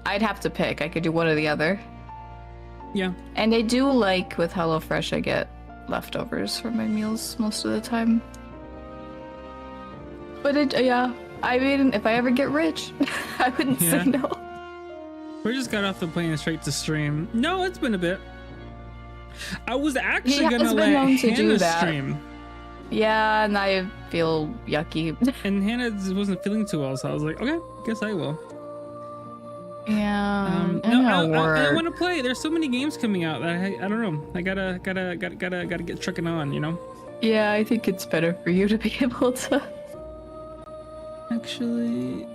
I'd have to pick. I could do one or the other. Yeah. And I do like with HelloFresh, I get leftovers for my meals most of the time. But yeah, I mean, if I ever get rich, I wouldn't say no. We just got off the plane straight to stream. No, it's been a bit. I was actually gonna let Hannah stream. Yeah, and I feel yucky. And Hannah wasn't feeling too well, so I was like, okay, guess I will. Yeah. I want to play. There's so many games coming out that I don't know. I gotta get trucking on, you know. Yeah, I think it's better for you to be able to. Actually,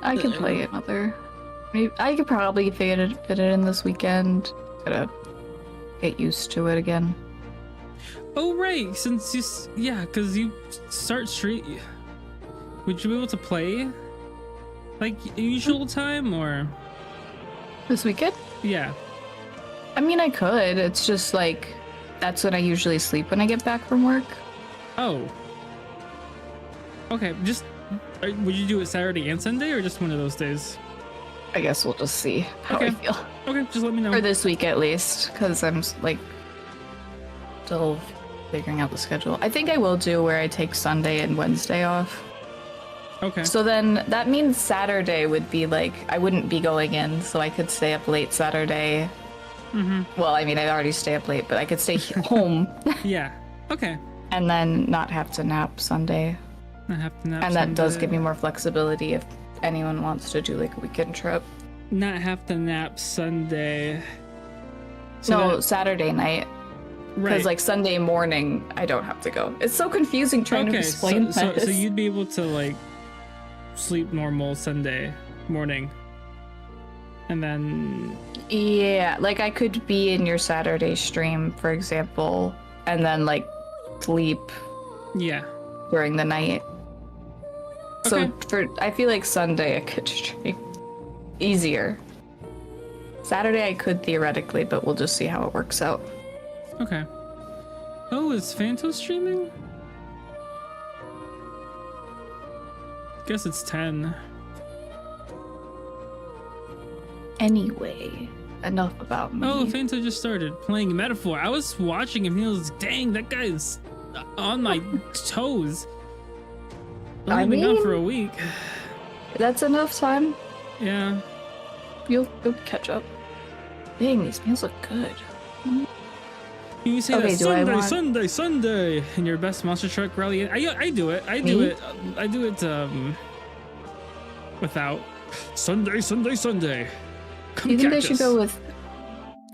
I can play another. Maybe I could probably fit it in this weekend. Gotta get used to it again. Oh right, since because you start stream. Would you be able to play like usual time or this weekend? Yeah. I mean, I could. It's just like that's when I usually sleep when I get back from work. Oh. Okay, would you do it Saturday and Sunday or just one of those days? I guess we'll just see how I feel. Okay, just let me know. For this week at least, because I'm like still figuring out the schedule. I think I will do where I take Sunday and Wednesday off. Okay. So then that means Saturday would be like, I wouldn't be going in, so I could stay up late Saturday. Mm-hmm. Well, I mean, I already stay up late, but I could stay home. Yeah. Okay. And then not have to nap Sunday. Not have to nap and Sunday. That does give me more flexibility if anyone wants to do like a weekend trip. Not have to nap Sunday. So Saturday night. Because like Sunday morning, I don't have to go. It's so confusing trying to explain this. So you'd be able to like sleep normal Sunday morning, and then like I could be in your Saturday stream, for example, and then like sleep during the night. So I feel like Sunday I could stream easier. Saturday I could theoretically, but we'll just see how it works out. Okay. Oh, is Phantom streaming? Guess it's 10. Anyway, enough about me. Oh, Phantom just started playing Metaphor. I was watching him. He was, dang, that guy's on my toes. Only been gone for a week. That's enough time. Yeah. You'll catch up. Dang, these meals look good. You say that Sunday in your best monster truck rally. I do it. I do it without Sunday. Do you think they should go with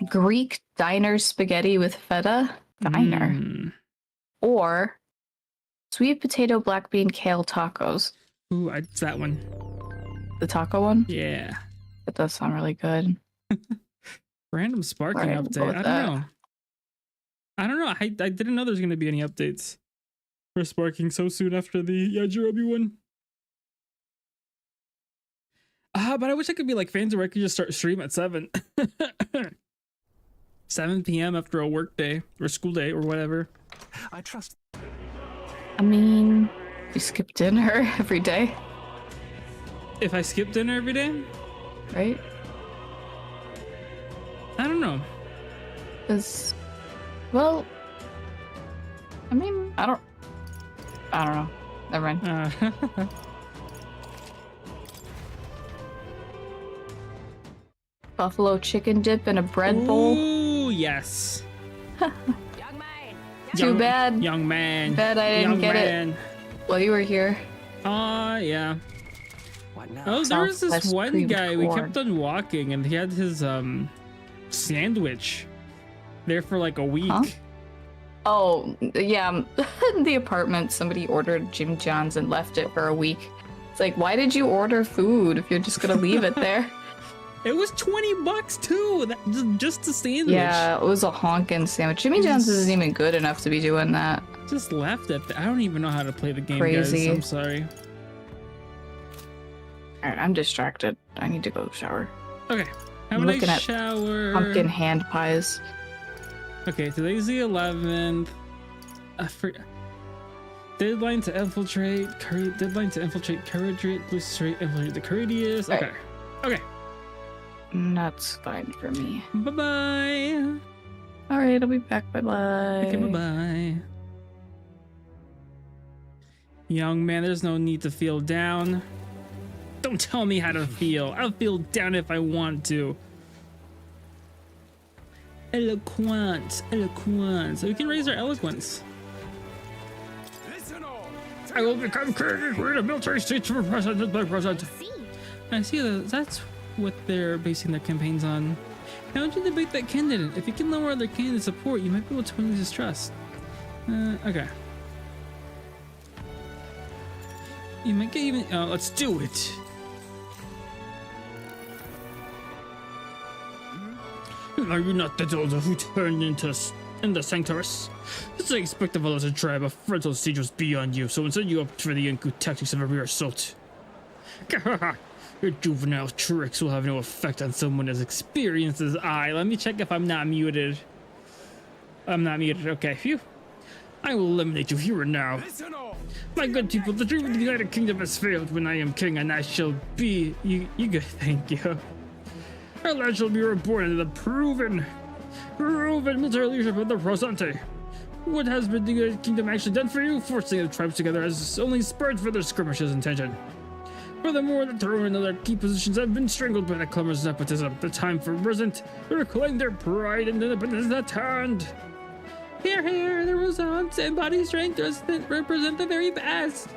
Greek diner spaghetti with feta? Diner. Or sweet potato black bean kale tacos. Ooh, it's that one. The taco one? Yeah. That does sound really good. Random sparking update. I don't know. I didn't know there's going to be any updates for sparking so soon after the Yajirobe one. But I wish I could be like fans where I could just start stream at 7. 7 p.m. after a work day or school day or whatever. I trust. I mean, you skip dinner every day. If I skip dinner every day? Right? I don't know. Well, I mean, I don't know. Never mind. Buffalo chicken dip in a bread bowl. Ooh, yes. Too bad. Young man. Bad I didn't get it. Well, you were here. Yeah. Oh, there was this one guy. We kept on walking, and he had his sandwich there for like a week. Huh? Oh, yeah. In the apartment, somebody ordered Jim John's and left it for a week. It's like, why did you order food if you're just gonna leave it there? It was $20 too. Just a sandwich. Yeah, it was a honkin' sandwich. Jimmy John's isn't even good enough to be doing that. Just left it. I don't even know how to play the game, Crazy. guys. I'm sorry. Alright, I'm distracted. I need to go shower. Okay. Have a nice shower. Pumpkin hand pies. Okay, today's the 11th. Deadline to infiltrate. Deadline to infiltrate Courageate. Infiltrate the Courageous. Okay. Okay. That's fine for me. Bye-bye. All right, I'll be back. Bye-bye. Okay, bye-bye. Young man, there's no need to feel down. Don't tell me how to feel. I'll feel down if I want to. Eloquence. Eloquence. So we can raise our eloquence. I will become king. We're in a military state for president by president. I see that. That's what they're basing their campaigns on. How would you debate that candidate? If you can lower other candidate support, you might be able to win his trust. Okay. You might get even. Oh, let's do it. Are you not the elder who turned into the Sanctorus? As I expect of all as a tribe, a frontal siege was beyond you, so instead you opted for the uncouth tactics of a rear assault. Your juvenile tricks will have no effect on someone as experienced as I. Let me check if I'm not muted. I'm not muted. Okay, phew. I will eliminate you here and now. My good people, the dream of the United Kingdom has failed. When I am king, and I shall be. You good? Thank you. Our land shall be reborn into the proven military leadership of the Rosante. What has been the United Kingdom actually done for you? Forcing the tribes together has only spurred further skirmishes and tension. Furthermore, the throne and other key positions have been strangled by the Clumber's nepotism. The time for Resent to reclaim their pride and independence is at hand. Here, the Rosants embody strength that represent the very best.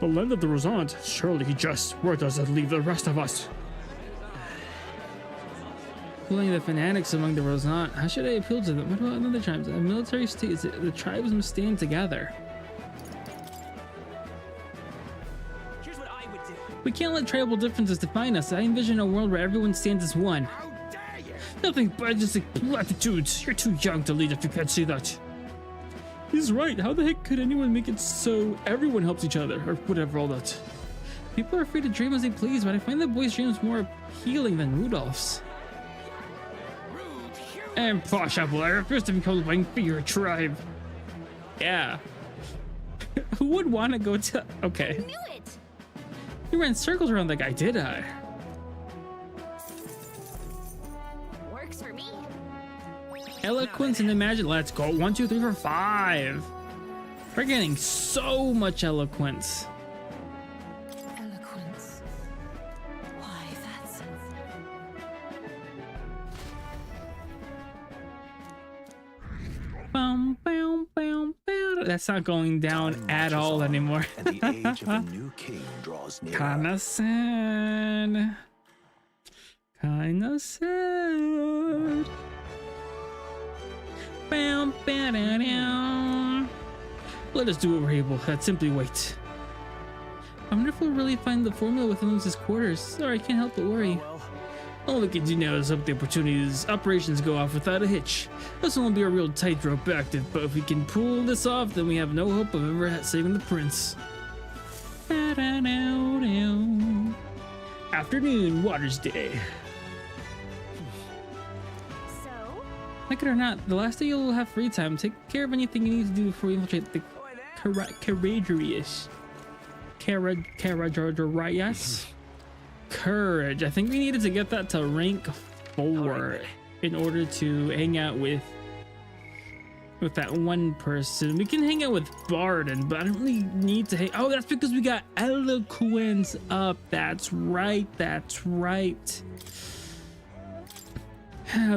The land of the Rosant, surely just. Where does it leave the rest of us? Pulling the fanatics among the Rosant. How should I appeal to them? What about another tribes? A military state is the tribes must stand together. Here's what I would do. We can't let tribal differences define us. I envision a world where everyone stands as one. How dare you? Nothing but just platitudes. You're too young to lead if you can't see that. He's right. How the heck could anyone make it so everyone helps each other or whatever all that? People are free to dream as they please, but I find that boys' dreams more appealing than Rudolph's. Impossible! I refuse to be called by your tribe. Yeah. Who would want to go to? Okay. I knew it. You ran circles around that guy, did I? Works for me. Eloquence and imagine. Let's go. 1, 2, 3, 4, 5. We're getting so much eloquence. That's not going down at all anymore. And the age of a new king draws near. Kinda sad. Kinda sad. Let us do what we're able. Let's simply wait. I wonder if we'll really find the formula within his quarters. Sorry, I can't help but worry. All we can do now is hope the operations go off without a hitch. This won't be a real tightrope active, but if we can pull this off, then we have no hope of ever saving the prince. Afternoon, Waters Day. So? Like it or not, the last day you'll have free time. Take care of anything you need to do before you infiltrate the Courageous. Courage. I think we needed to get that to rank 4 in order to hang out with that one person. We can hang out with Barden, but I don't really need to hang. Oh, that's because we got Eloquence up. That's right. That's right.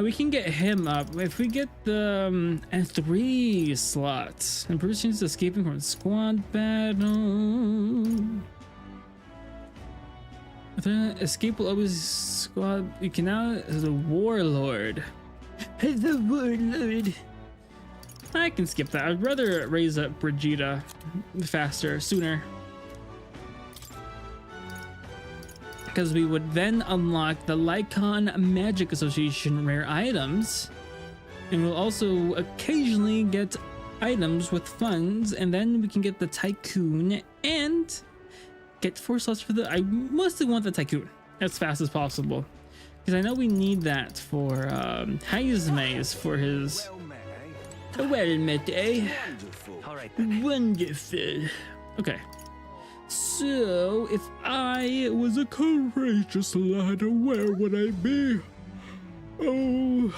We can get him up if we get the 3 slots. And Bruce is escaping from squad battle. Escape will always squad. You can now the warlord. The warlord. I can skip that. I'd rather raise up Brigida sooner. Because we would then unlock the Lycon Magic Association rare items. And we'll also occasionally get items with funds. And then we can get the Tycoon and get 4 slots for the. I mostly want the Tycoon as fast as possible because I know we need that for Haizmaze for his Well met, eh? Wonderful. All right then. Wonderful. Okay. So, if I was a courageous lad, where would I be? Oh.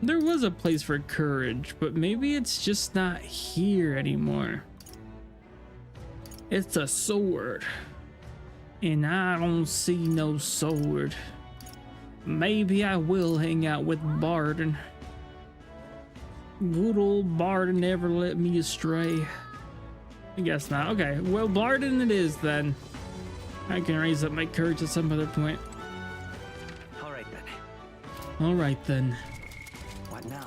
There was a place for courage, but maybe it's just not here anymore. It's a sword. And I don't see no sword. Maybe I will hang out with Barden. Good old Barden never let me astray. I guess not. Okay, well, Barden it is then. I can raise up my courage at some other point. All right then. All right then. What now?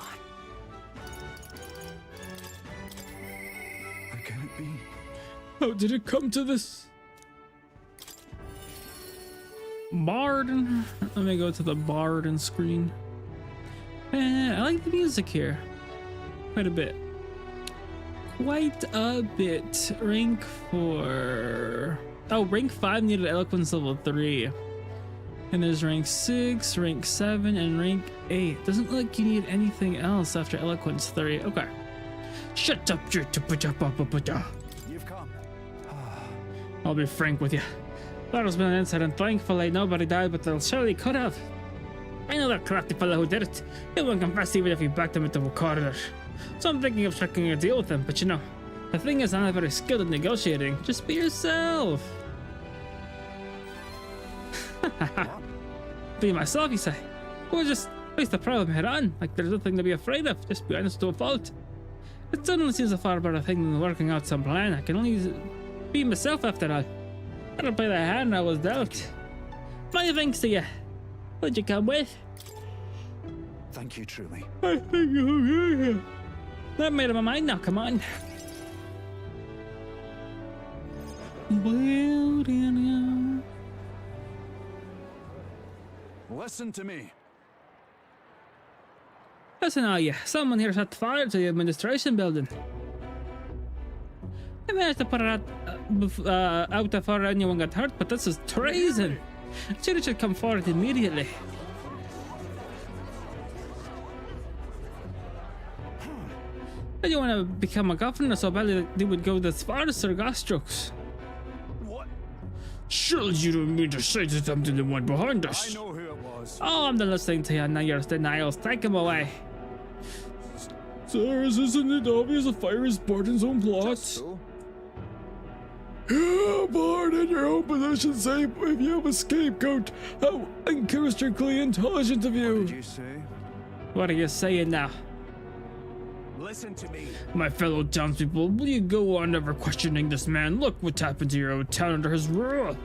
How can it be? How did it come to this? Barden. Let me go to the Barden screen. I like the music here. Quite a bit. Quite a bit. Rank 4. Oh, rank 5 needed eloquence level 3. And there's rank 6, rank 7, and rank 8. Doesn't look like you need anything else after eloquence 3. Okay. Shut up, You've come. I'll be frank with you. There's been an incident. Thankfully, nobody died, but they surely could have. I know that crafty fellow who did it. He won't confess even if you backed him into a corridor. So I'm thinking of striking a deal with him, but you know, the thing is I'm not very skilled at negotiating. Just be yourself. Be myself, you say? Well, just face the problem head on. Like there's nothing to be afraid of. Just be honest to a fault. It suddenly seems a far better thing than working out some plan. I can only be myself after all. I don't play the hand I was dealt. Many thanks to you. What'd you come with? Thank you, truly. I think you. That made up my mind now. Come on. Listen to me. Listen, all you. Someone here set fire to the administration building. I managed to put it out before anyone got hurt, but this is treason. Jury should come forward immediately. I don't want to become a governor so badly that they would go this far as Sir Gastrux. What? Surely you don't mean to say that I'm the one behind I us. know who it was. Oh, I'm not listening to you now. Your denials. Take him away. Sir, isn't it obvious the fire is Barton's own plot? So? Barton, your own position safe if you have a scapegoat. How uncharacteristically intelligent of What you. did you say? What are you saying now? Listen to me. My fellow townspeople, will you go on ever questioning this man? Look what happened to your own town under his rule.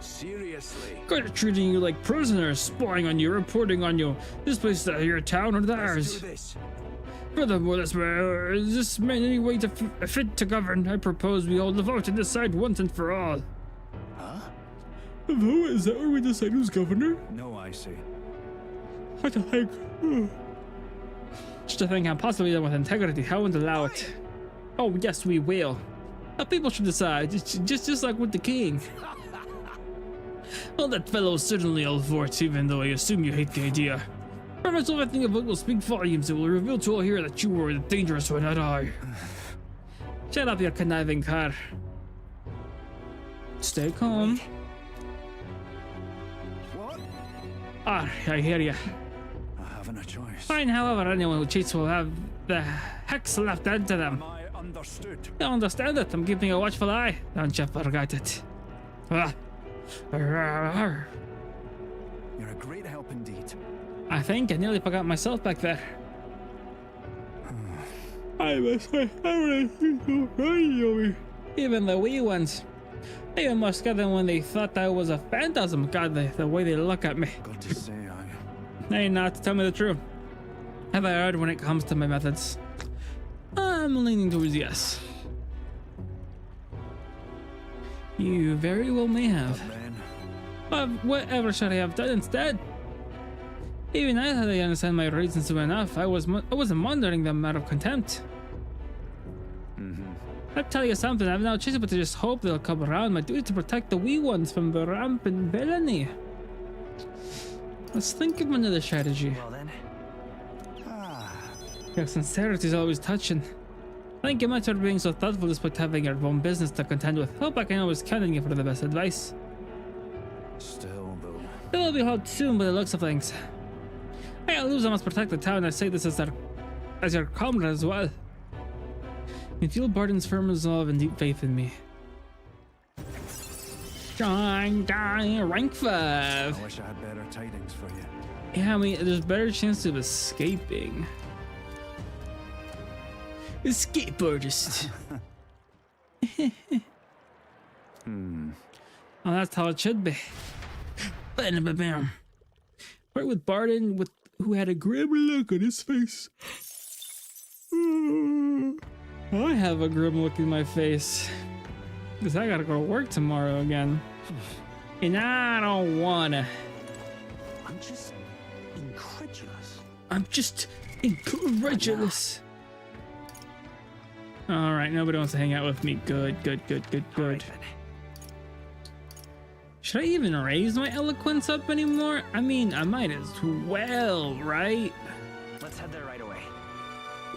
Seriously. Good at treating you like prisoners, spying on you, reporting on you. This place is your town or Let's theirs. do this. Furthermore, is this man any way to fit to govern? I propose we hold the vote and decide once and for all. Huh? A vote? Is that where we decide who's governor? No, I see. What the heck? Such a thing can possibly be done with integrity. I won't allow it. Oh, yes, we will. The people should decide, just like with the king. Well, that fellow is certainly all for it, even though I assume you hate the idea. For myself, I think a vote will speak volumes. It will reveal to all here that you were the dangerous one, not I. Shut up, you conniving car. Stay calm. What? Ah, I hear you. I haven't a choice. Fine, however, anyone who cheats will have the hex left into them. Am I understood? I understand it. I'm keeping a watchful eye. Don't you forget it. Ah. You're a great help indeed. I think I nearly forgot myself back there. I must say, even the wee ones. They even more scared than when they thought I was a phantasm. God, the way they look at me. Got to say, Hey, not to tell me the truth. Have I heard when it comes to my methods? I'm leaning towards yes. You very well may have. then. But whatever should I have done instead? Even I thought I understand my reasons well enough. I wasn't wondering them out of contempt. I'll tell you something, I've now chosen but to just hope they'll come around. My duty to protect the wee ones from the rampant villainy. Let's think of another strategy. Well then. Your sincerity is always touching. Thank you much for being so thoughtful despite having your own business to contend with. Hope I can always count on you for the best advice. Still, though. It will be hot soon by the looks of things. I atlus must protect the town. I say this as your comrade as well. You feel Barton's firm resolve and deep faith in me. Rank 5. I wish I had better tidings for you. Yeah, I mean, there's better chance of escaping. Escape artist. Oh, that's how it should be. Right with Barton, who had a grim look on his face. I have a grim look in my face. Because I gotta go to work tomorrow again. And I don't wanna. I'm just incredulous. I'm just incredulous. Alright, nobody wants to hang out with me. Good. Right, Should I even raise my eloquence up anymore? I mean, I might as well, right? let's head there right away.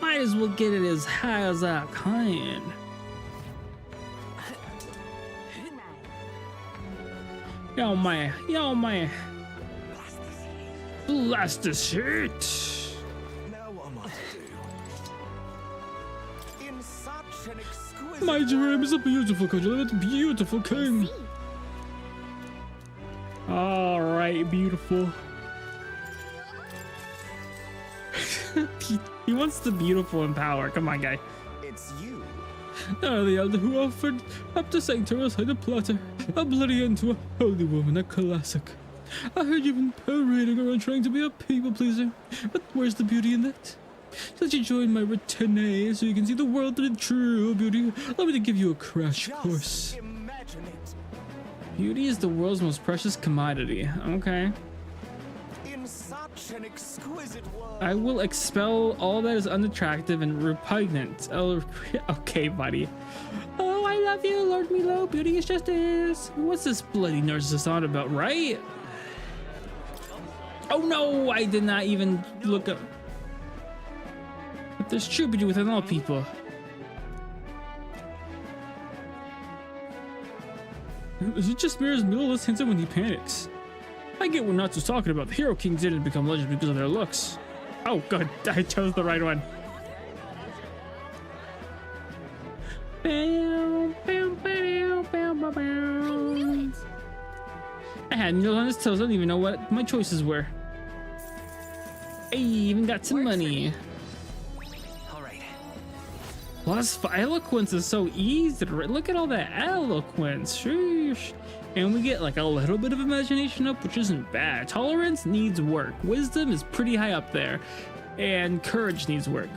Might as well get it as high as I can. Yo man. Blast this heat. Now what am I to do? In such an exquisite My dream is a beautiful country with a beautiful king. Alright, beautiful. He wants the beautiful in power. Come on, guy. It's you. The elder who offered up to sanctuary a platter, a bloody end to a holy woman, a classic. I heard you've been parading around trying to be a people pleaser, but where's the beauty in that? Since you join my retinue so you can see the world in true beauty, allow me to give you a crash course. Just imagine it. Beauty is the world's most precious commodity. Okay. In such an exquisite world. I will expel all that is unattractive and repugnant. Okay, buddy. Oh, I love you, Lord Milo. Beauty is justice. What's this bloody narcissist on about, right? Oh no, I did not even look up. But there's true beauty within all people. Is it just Mira's Milo less handsome when he panics? I get what Natsu's talking about. The Hero Kings didn't become legends because of their looks. Oh, good. I chose the right one. I had Milo on his toes. I don't even know what my choices were. I even got some money. Alright. Plus, eloquence is so easy to read. Look at all that eloquence. Sheesh. And we get like a little bit of imagination up, which isn't bad. Tolerance needs work. Wisdom is pretty high up there. And courage needs work.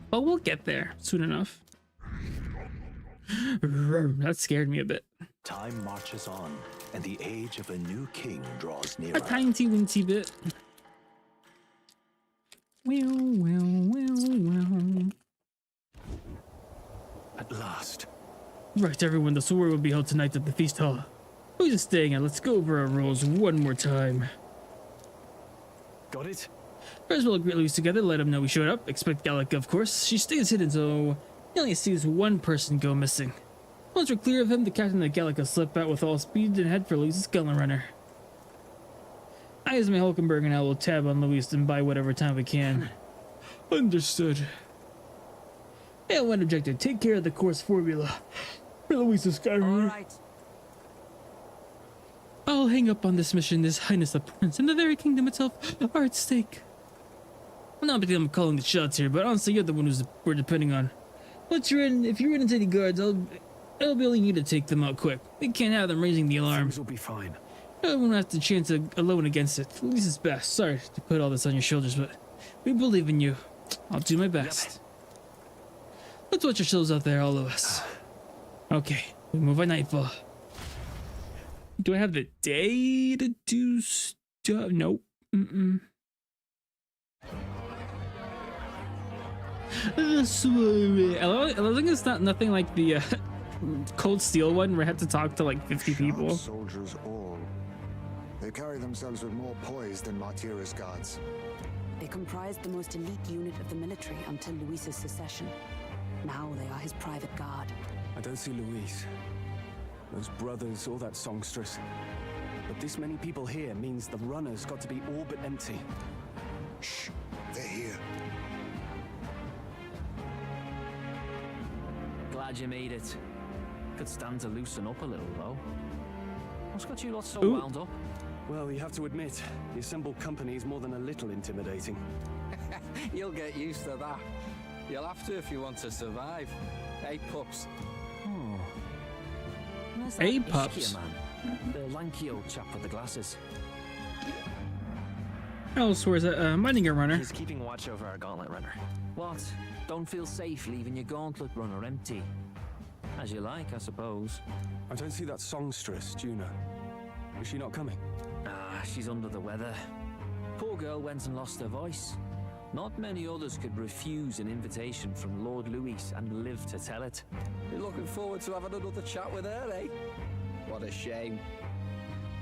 But we'll get there soon enough. That scared me a bit. Time marches on, and the age of a new king draws A nearer. tiny wincy bit. Well. At last. Right, everyone, the sword will be held tonight at the feast hall. Who's staying at? Let's go over our rules one more time. Got it? First, we'll get Louise together, let him know we showed up. Expect Gallica, of course. She stays hidden, so he only sees one person go missing. Once we're clear of him, the captain of Gallica slip out with all speed and head for Louise's Gunner Runner. I, as my Hulkenberg, and I will tab on Louise and buy whatever time we can. Understood. Hey, one objective. Take care of the course formula. For Louise's Gunner Runner. Alright. I'll hang up on this mission. His Highness the Prince and the very kingdom itself are at stake. Not because I'm calling the shots here, but honestly, you're the one we're depending on. If you're in into any guards, it'll be only you to take them out quick. We can't have them raising the alarm. Things will be fine. No one has the chance alone against it. At least it's best. Sorry to put all this on your shoulders, but we believe in you. I'll do my best. Let's watch yourselves out there, all of us. Okay, we move at nightfall. Do I have the day to do stuff? Nope. I think it's nothing like the Cold Steel one where I had to talk to like 50 people. Soldiers all. They carry themselves with more poise than Martira's guards. They comprised the most elite unit of the military until Luis's secession. Now they are his private guard. I don't see Luis, those brothers, or that songstress. But this many people here means the runner's got to be all but empty. Shh, they're here. Glad you made it. Could stand to loosen up a little, though. What's got you lot so Ooh. wound up? Well, you have to admit, the assembled company is more than a little intimidating. You'll get used to that. You'll have to if you want to survive. Hey, pups. Oh. Where's Hey, that pups. Ishkia man? The lanky old chap with the glasses. Elsewhere is a mining runner. He's keeping watch over our gauntlet runner. What? Don't feel safe leaving your gauntlet runner empty? As you like, I suppose. I don't see that songstress, Juna. Is she not coming? Ah, she's under the weather. Poor girl went and lost her voice. Not many others could refuse an invitation from Lord Louis and live to tell it. You're looking forward to having another chat with her, eh? What a shame.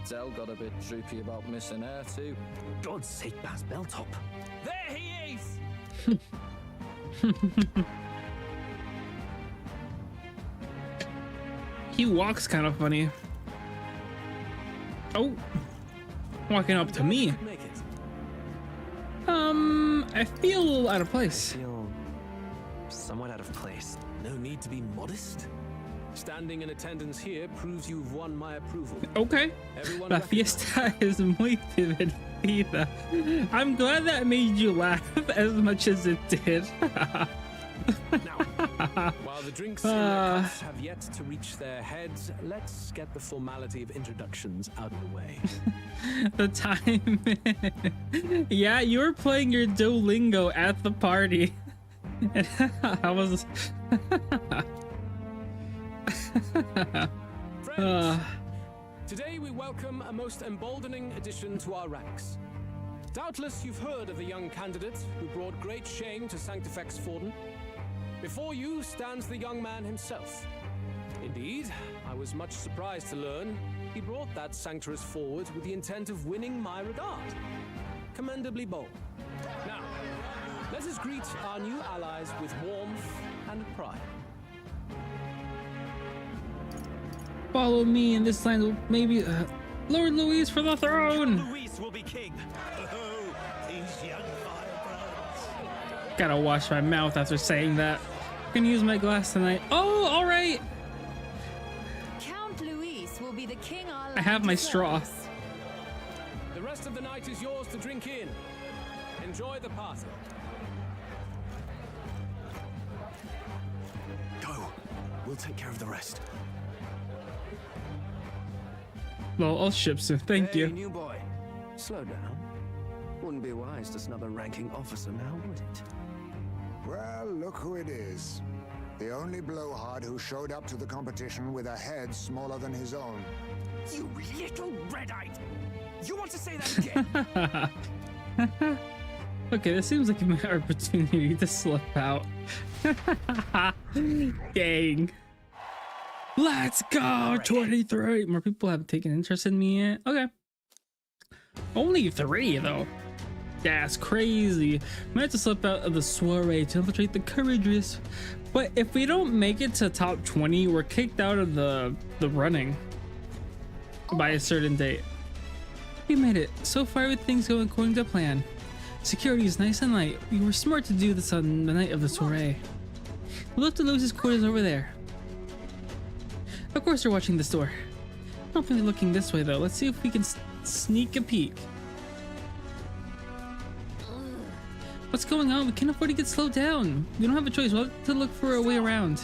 Zell got a bit droopy about missing her, too. God's sake, Baz, belt up. There he is! He walks kind of funny. Oh, walking up to me. Make it. I feel a little out of place. Feel somewhat out of place. No need to be modest. Standing in attendance here proves you've won my approval. Okay. Everyone La recognizes- fiesta es muy divertida. I'm glad that made you laugh as much as it did. Now, while the drinks in their cups have yet to reach their heads, let's get the formality of introductions out of the way. The time. Yeah, you were playing your Duolingo at the party. And I was. Friends, today we welcome a most emboldening addition to our ranks. Doubtless you've heard of the young candidate who brought great shame to Sanctifex Forden. Before you stands the young man himself. Indeed, I was much surprised to learn he brought that sanctuarist forward with the intent of winning my regard. Commendably bold. Now, let us greet our new allies with warmth and pride. Follow me in this land. Maybe Lord Louis for the throne. Luis will be king. Oh, these young firebrands. Gotta wash my mouth after saying that. Gonna use my glass tonight. Oh, all right. Count Luis will be the king our I have my land straw. deserves. The rest of the night is yours to drink in. Enjoy the party. Go. We'll take care of the rest. Well, I'll ship soon. Thank Hey, you. new boy. Slow down. Wouldn't be wise to snub a ranking officer now, would it? Well, look who it is. The only blowhard who showed up to the competition with a head smaller than his own. You little red-eyed! You want to say that again? Okay, this seems like my opportunity to slip out. Dang. Let's go, 23. More people have taken interest in me yet. Okay. Only 3, though. That's crazy. Might have to slip out of the soiree to infiltrate the courageous. But if we don't make it to top 20, we're kicked out of the running by a certain date. We made it. So far, everything's going according to plan. Security is nice and light. We were smart to do this on the night of the soiree. We left to Lewis's quarters over there. Of course, they're watching this door. Don't be looking this way, though. Let's see if we can sneak a peek. What's going on? We can't afford to get slowed down. We don't have a choice. We'll have to look for a way around.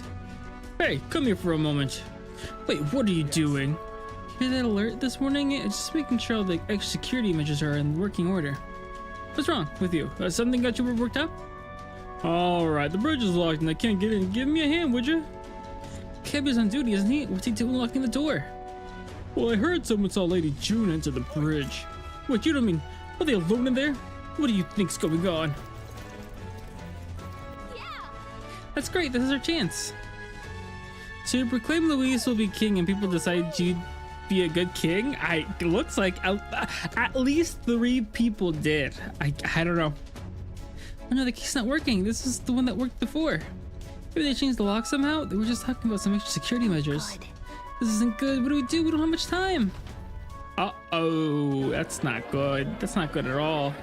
Hey, come here for a moment. Wait, what are you doing? Hear that alert this morning? It's just making sure all the extra security measures are in working order. What's wrong with you? Something got you worked up? Alright, the bridge is locked and I can't get in. Give me a hand, would you? Cabby's on duty, isn't he? What's he doing locking the door? Well, I heard someone saw Lady June enter the bridge. What, you don't mean, are they alone in there? What do you think's going on? Yeah. That's great, this is our chance. So you proclaim Luis will be king and people decide you'd be a good king? It looks like at least 3 people did. I don't know. Oh no, the key's not working. This is the one that worked before. Maybe they changed the lock somehow? They were just talking about some extra security measures. This isn't good. What do we do? We don't have much time. Uh-oh, that's not good. That's not good at all.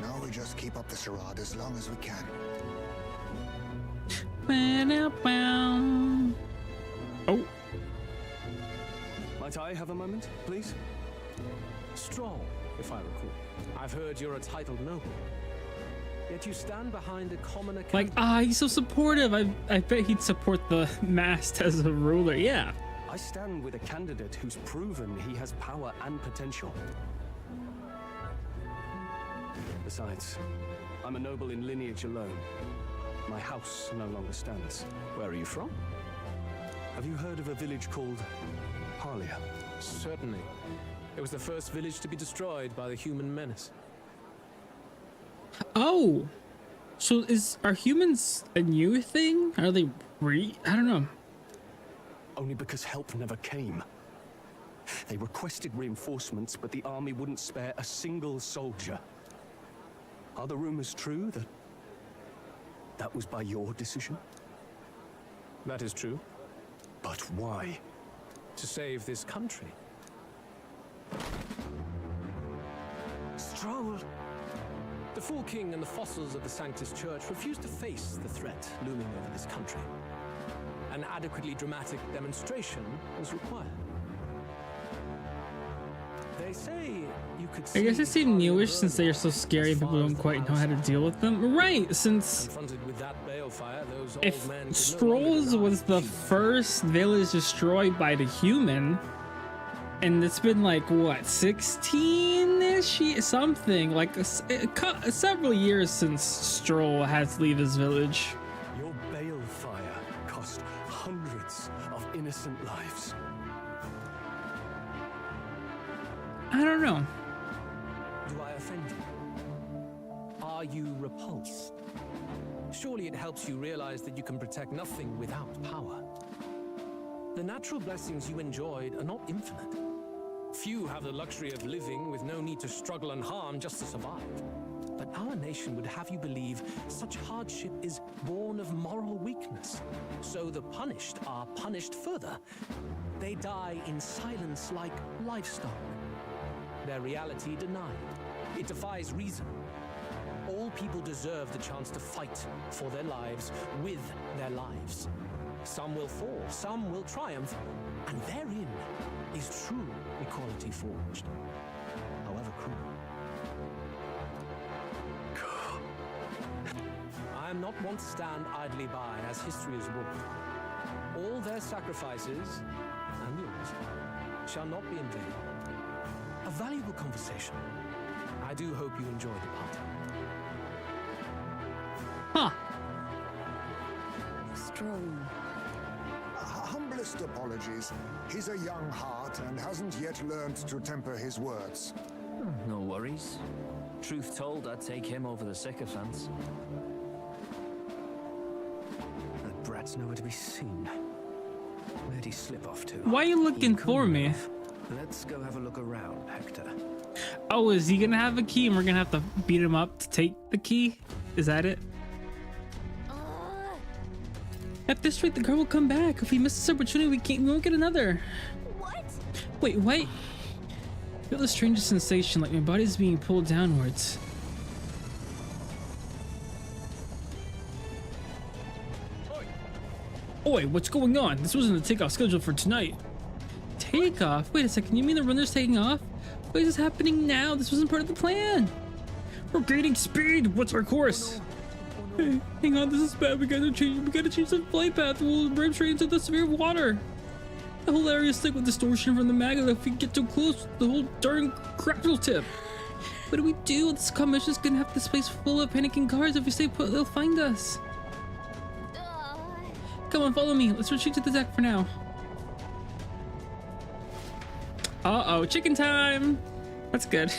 No, we just keep up the charade as long as we can. Oh. Might I have a moment, please? Stroll, if I recall. I've heard you're a titled noble. Yet you stand behind a commoner. Like, he's so supportive. I bet he'd support the mast as a ruler. Yeah. I stand with a candidate who's proven he has power and potential. Besides, I'm a noble in lineage alone. My house no longer stands. Where are you from? Have you heard of a village called Harlia? Certainly. It was the first village to be destroyed by the human menace. Oh, so are humans a new thing? Are they I don't know. Only because help never came. They requested reinforcements, but the army wouldn't spare a single soldier. Are the rumors true that was by your decision? That is true. But why? To save this country. Stroll! The Fool King and the fossils of the Sanctus Church refused to face the threat looming over this country. An adequately dramatic demonstration was required. They say you could I guess they seem newish since they are so scary and people don't quite know how to deal with them. Right, since Confronted with that balefire, those if old men could no Strolls longer was the first village destroyed by the human, and it's been like, what, 16-ish? Something, like several years since Stroll has to leave his village. Your balefire cost hundreds of innocent lives. I don't know. Do I offend you? Are you repulsed? Surely it helps you realize that you can protect nothing without power. The natural blessings you enjoyed are not infinite. Few have the luxury of living with no need to struggle and harm just to survive. But our nation would have you believe such hardship is born of moral weakness. So the punished are punished further. They die in silence like livestock. Their reality denied. It defies reason. All people deserve the chance to fight for their lives with their lives. Some will fall, some will triumph, and therein is true equality forged, however cruel. I am not one to stand idly by as history is wrought. All their sacrifices, and yours, shall not be in vain. A valuable conversation. I do hope you enjoyed the party. Huh. Strong. Humblest apologies. He's a young heart and hasn't yet learned to temper his words. No worries. Truth told, I'd take him over the sycophants. That brat's nowhere to be seen. Where'd he slip off to? Why are you looking for me? Let's go have a look around, Hector. Oh, is he gonna have a key and we're gonna have to beat him up to take the key? Is that it? At this rate, the girl will come back. If we miss this opportunity, we won't get another. What? Wait, what? I feel the strangest sensation, like my body's being pulled downwards. Oi, what's going on? This wasn't a takeoff scheduled for tonight. Takeoff? Wait a second, you mean the runner's taking off? Why is this happening now? This wasn't part of the plan. We're gaining speed. What's our course? Hey, hang on, this is bad. We gotta change the flight path. We'll run straight into the severe water. The whole area is thick with distortion from the magnet. If we get too close, the whole darn crap will tip. What do we do? This commission's gonna have this place full of panicking cars. If we stay put, they'll find us. Come on, follow me. Let's retreat to the deck for now. Uh-oh, chicken time. That's good.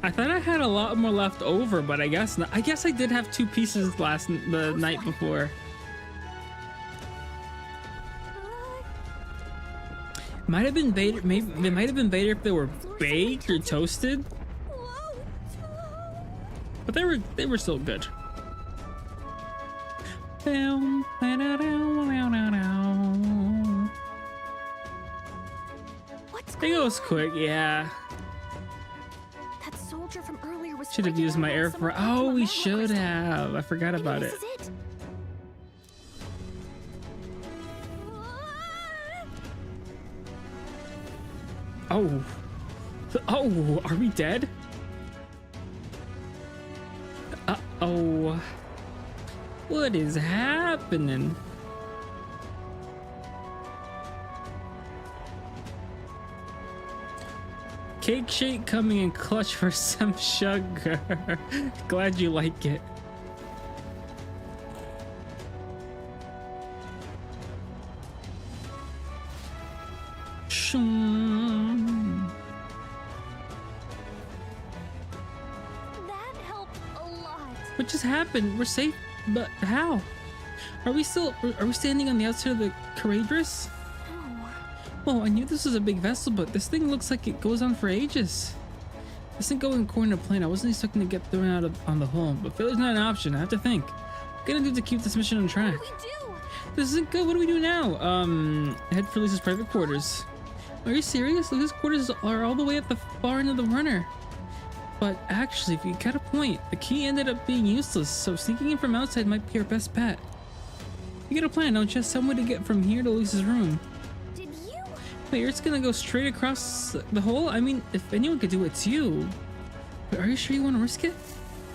I thought I had a lot more left over, but I guess not. I guess I did have 2 pieces the night before. Might have been better. Maybe they might have been better if they were baked or toasted. But they were still good. It goes quick, yeah. That soldier from earlier was Should have used my air fryer. Oh, we should have. I forgot about it. Oh. Oh, are we dead? Uh-oh. What is happening? Cake shake coming in clutch for some sugar. Glad you like it. That helped a lot. What just happened? We're safe, but how? Are we standing on the outside of the Courageous? Oh, I knew this was a big vessel, but this thing looks like it goes on for ages. This isn't going according to plan. I wasn't expecting to get thrown out on the hull, but failure's not an option. I have to think. What can I do to keep this mission on track? What do we do? This isn't good. What do we do now? Head for Lisa's private quarters. Are you serious? Lisa's quarters are all the way at the far end of the runner. But actually, if you got a point, the key ended up being useless, so sneaking in from outside might be our best bet. You got a plan, don't you? Some way to get from here to Lisa's room. Wait, you're just gonna go straight across the hole? I mean, if anyone could do it, it's you. But are you sure you want to risk it?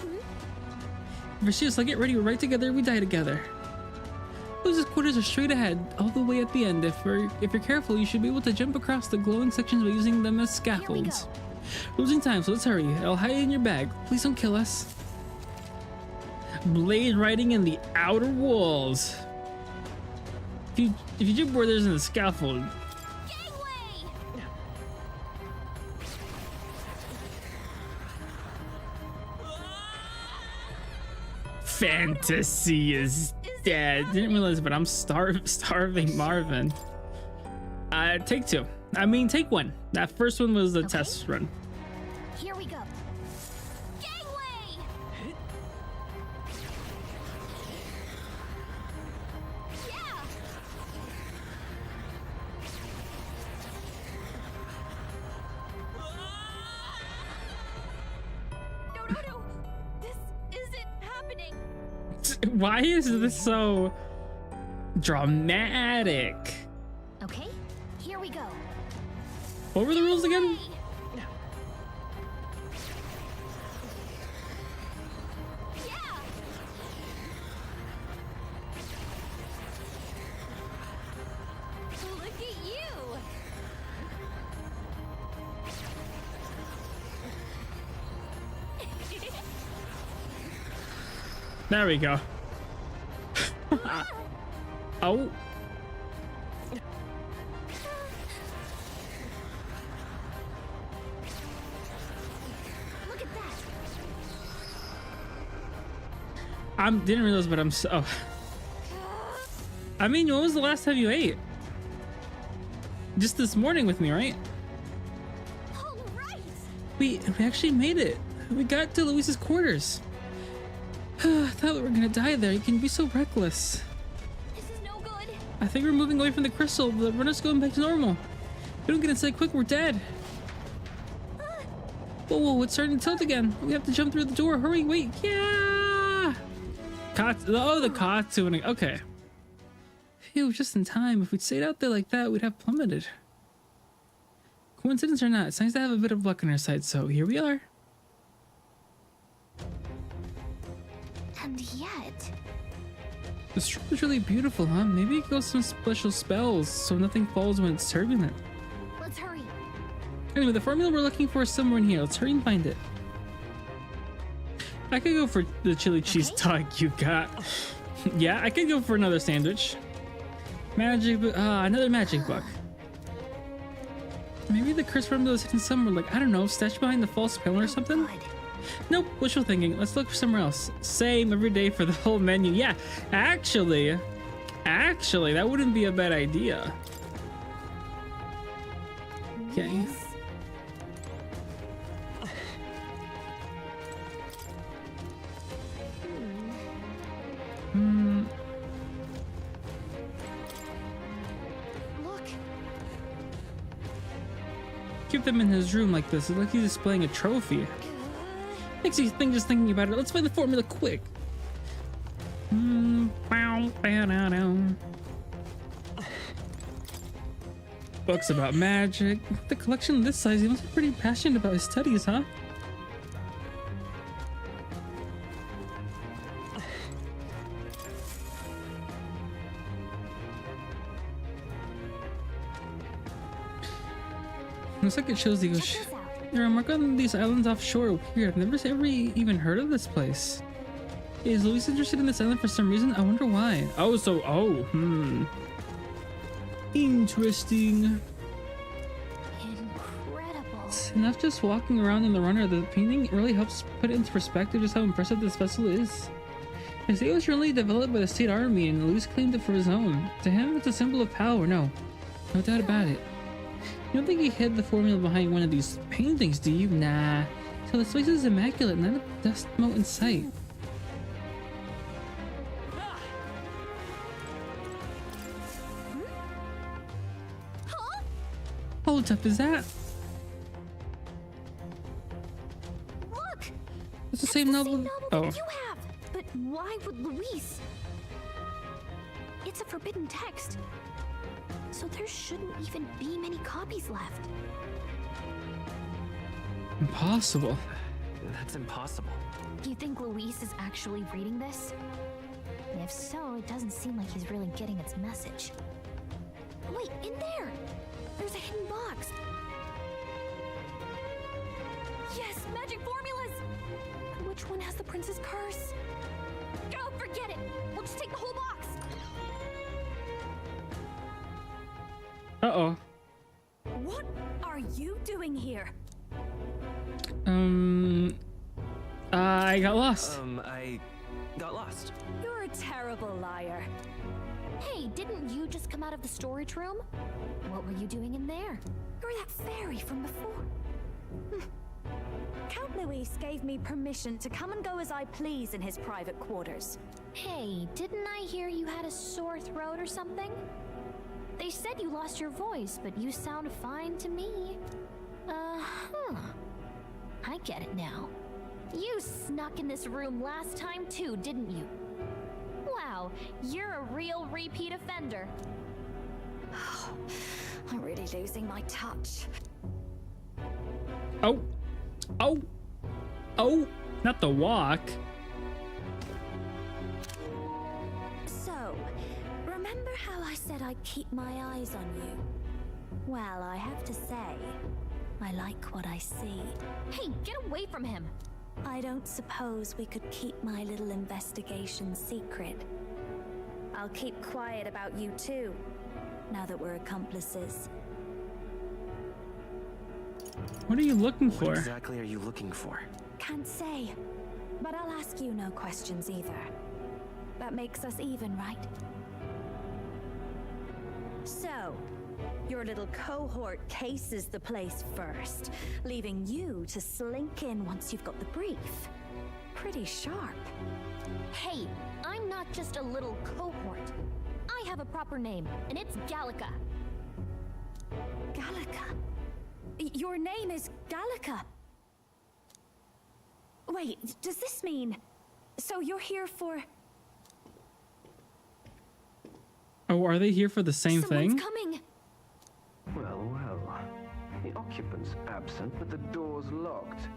If you're serious, I'll get ready. We're right together. We die together. Lisa's quarters are straight ahead, all the way at the end. If you're careful, you should be able to jump across the glowing sections by using them as scaffolds. Losing time, so let's hurry. I'll hide it in your bag. Please don't kill us. Blade riding in the outer walls. If you jump where there's a scaffold. Fantasy is dead. Didn't realize, but I'm starving Marvin. Take two. I mean, take one. That first one was the test run. Here we go. Gangway! Yeah! No. This isn't happening. Why is this so dramatic? Okay, here we go. What were the rules again? Yeah. Look at you. There we go. Oh. Look at that. Didn't realize, but I'm so. I mean, when was the last time you ate? Just this morning with me, right? All right. We actually made it. We got to Luis's quarters. I thought we were gonna die there. You can be so reckless. This is no good. I think we're moving away from the crystal. The runner's going back to normal. If we don't get inside quick, we're dead. Whoa, it's starting to tilt again. We have to jump through the door. Hurry, wait. Yeah! The Katsu. Okay. Phew, just in time. If we'd stayed out there like that, we'd have plummeted. Coincidence or not, it's nice to have a bit of luck on our side, so here we are. And yet... The storm is really beautiful, huh? Maybe it goes some special spells so nothing falls when it's turbulent. Let's hurry. Anyway, the formula we're looking for is somewhere in here. Let's hurry and find it. I could go for the chili cheese dog you got. Yeah, I could go for another sandwich. Another magic book. Maybe the curse formula is hidden somewhere, like, I don't know, stashed behind the false pillar or something? Nope, wishful thinking. Let's look for somewhere else. Same every day for the whole menu. Yeah, actually, that wouldn't be a bad idea. Okay. Yes. Look. Keep them in his room like this. It's like he's displaying a trophy. Makes you think just thinking about it. Let's find the formula quick. Books about magic. With the collection this size, he must be pretty passionate about his studies, huh? Looks like it shows the ocean. There are marked on these islands offshore. Weird. I've never ever even heard of this place. Is Luis interested in this island for some reason? I wonder why. Interesting. Incredible. Enough just walking around in the runner. The painting really helps put it into perspective just how impressive this vessel is. His sail was really developed by the state army, and Luis claimed it for his own. To him, it's a symbol of power. No doubt about it. You don't think he hid the formula behind one of these paintings, do you? Nah. So this place is immaculate, not a dust mote in sight. Hold up, is that? Look! It's the same novel. That you have. But why would Luis? It's a forbidden text. So there shouldn't even be many copies left. Impossible. That's impossible. Do you think Luis is actually reading this? If so, it doesn't seem like he's really getting its message. Wait, in there! There's a hidden box. Yes, magic formulas! But which one has the prince's curse? Oh, forget it! We'll just take the whole box! Uh-oh. What are you doing here? I got lost. I got lost. You're a terrible liar. Hey, didn't you just come out of the storage room? What were you doing in there? You're that fairy from before. Count Luis gave me permission to come and go as I please in his private quarters. Hey, didn't I hear you had a sore throat or something? They said you lost your voice, but you sound fine to me. I get it now. You snuck in this room last time too, didn't you? Wow, you're a real repeat offender. I'm really losing my touch. Oh, not the walk. So, remember how I said I'd keep my eyes on you? Well, I have to say, I like what I see. Hey, get away from him! I don't suppose we could keep my little investigation secret. I'll keep quiet about you too, now that we're accomplices. What are you looking for? What exactly are you looking for? Can't say, but I'll ask you no questions either. That makes us even, right? So, your little cohort cases the place first, leaving you to slink in once you've got the brief. Pretty sharp. Hey, I'm not just a little cohort. I have a proper name, and it's Gallica. Gallica? Your name is Gallica? Wait, does this mean... So you're here for... Oh, are they here for the same Someone's thing? coming! Well, well. The occupant's absent, but the door's locked.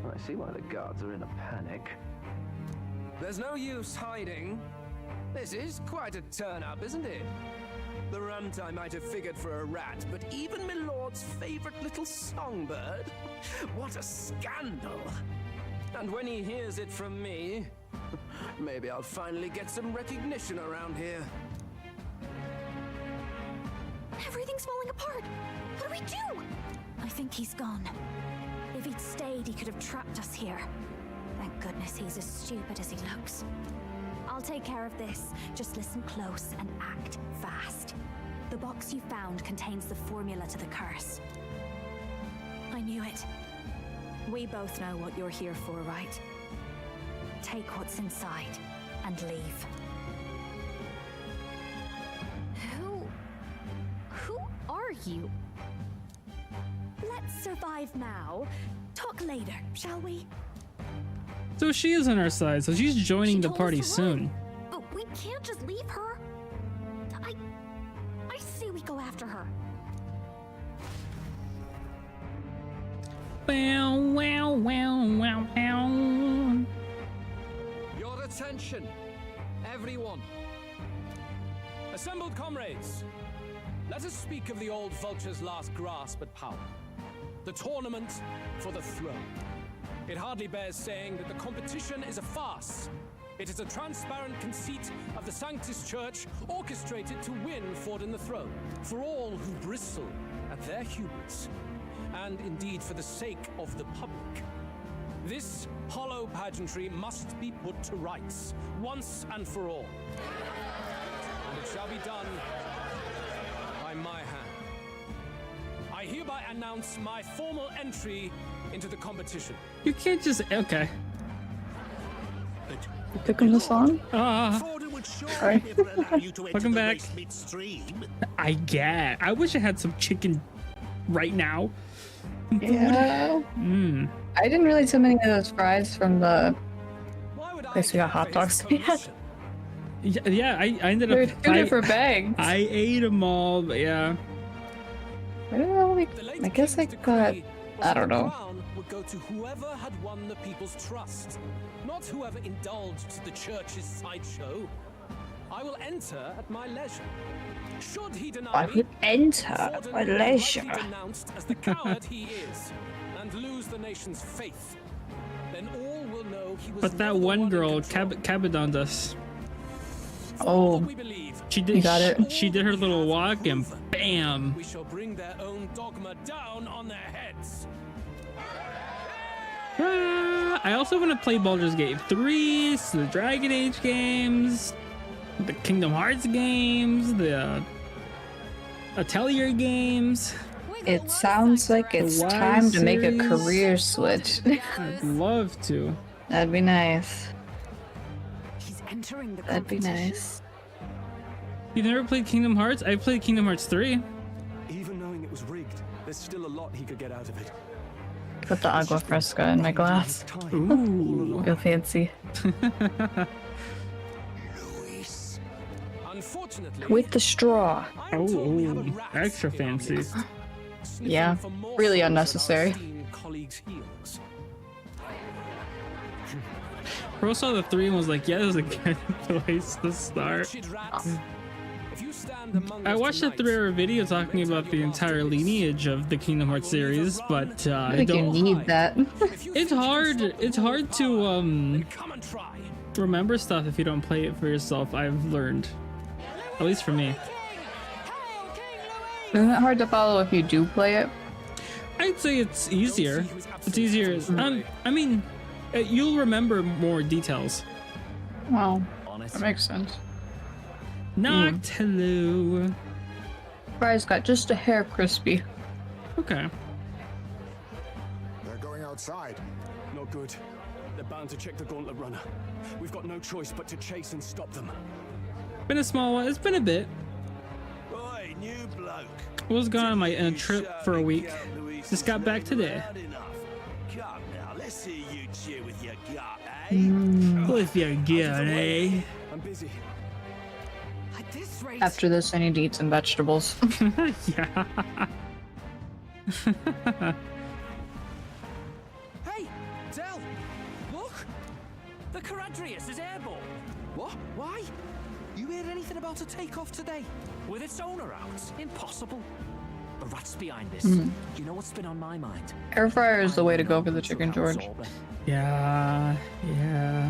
I see why the guards are in a panic. There's no use hiding. This is quite a turn-up, isn't it? The runtime might have figured for a rat, but even my lord's favorite little songbird? What a scandal! And when he hears it from me, maybe I'll finally get some recognition around here. Everything's falling apart! What do we do? I think he's gone. If he'd stayed, he could have trapped us here. Thank goodness he's as stupid as he looks. I'll take care of this. Just listen close and act fast. The box you found contains the formula to the curse. knew it. We both know what you're here for, right? Take what's inside and leave. Who are you? Let's survive now. Talk later, shall we? So she is on our side, so she's joining the party soon. But we can't just leave her. I say we go after her. Wow, wow, wow, wow, wow. Your attention, everyone. Assembled comrades, let us speak of the old vulture's last grasp at power. The tournament for the throne. It hardly bears saying that the competition is a farce. It is a transparent conceit of the Sanctus Church orchestrated to win Forden the throne. For all who bristle at their hubris, and indeed for the sake of the public. This hollow pageantry must be put to rights, once and for all. And it shall be done by my hand. I hereby announce my formal entry into the competition. You can't just... Okay. You picking the song? Sorry. Welcome back. I get. I wish I had some chicken right now. Yeah. I didn't really too many of those fries from the place we got hot dogs. Yeah, I ended There up... were 2 different bags. I ate them all, but yeah. I guess I got... I don't know. Would go to whoever had won the people's trust, not whoever indulged the church's sideshow. I will enter at my leisure. Should he deny I would enter at my leisure. Be denounced as the coward he is, and lose the nation's faith, then all will know he was. But that one girl cabadoned us. Oh, she did. You got it. She did her little walk and bam. We shall bring their own dogma down on their heads. I also want to play Baldur's Gate 3, the Dragon Age games, the Kingdom Hearts games, the Atelier games. it sounds like it's time to make a career switch. I'd love to. That'd be nice. He's entering the That'd be competition. nice. You've never played Kingdom Hearts? I played Kingdom Hearts 3. Even knowing it was rigged, there's still a lot he could get out of it. Put the agua fresca in my glass. Ooh. Feel fancy. Unfortunately, With the straw. Oh, extra fancy. Yeah, really unnecessary. Pro saw the 3 and was like, yeah, this is a good place to start. I watched a 3-hour video talking about the entire lineage of the Kingdom Hearts series, but I think you need that. It's hard to remember stuff if you don't play it for yourself. I've learned, at least for me. Isn't it hard to follow if you do play it? I'd say it's easier. It's easier. I mean, you'll remember more details. Well, that makes sense. Noctilu. Fries got just a hair crispy. Okay. They're going outside. Not good. They're bound to check the gauntlet runner. We've got no choice but to chase and stop them. Been a small one. It's been a bit. Oi, new bloke. I was gone on my trip for a week. Just got back today. Come now, let's see you cheer with your gut, eh? With your gut, eh? I'm busy. At this rate, After this, I need to eat some vegetables. Yeah. Hey, Del! Look! The Caradrius is airborne! What? Why? You heard anything about a takeoff today? With its owner out? Impossible. The rat's behind this. You know what's been on my mind? Air fryer is the way to go for the chicken, George. Yeah.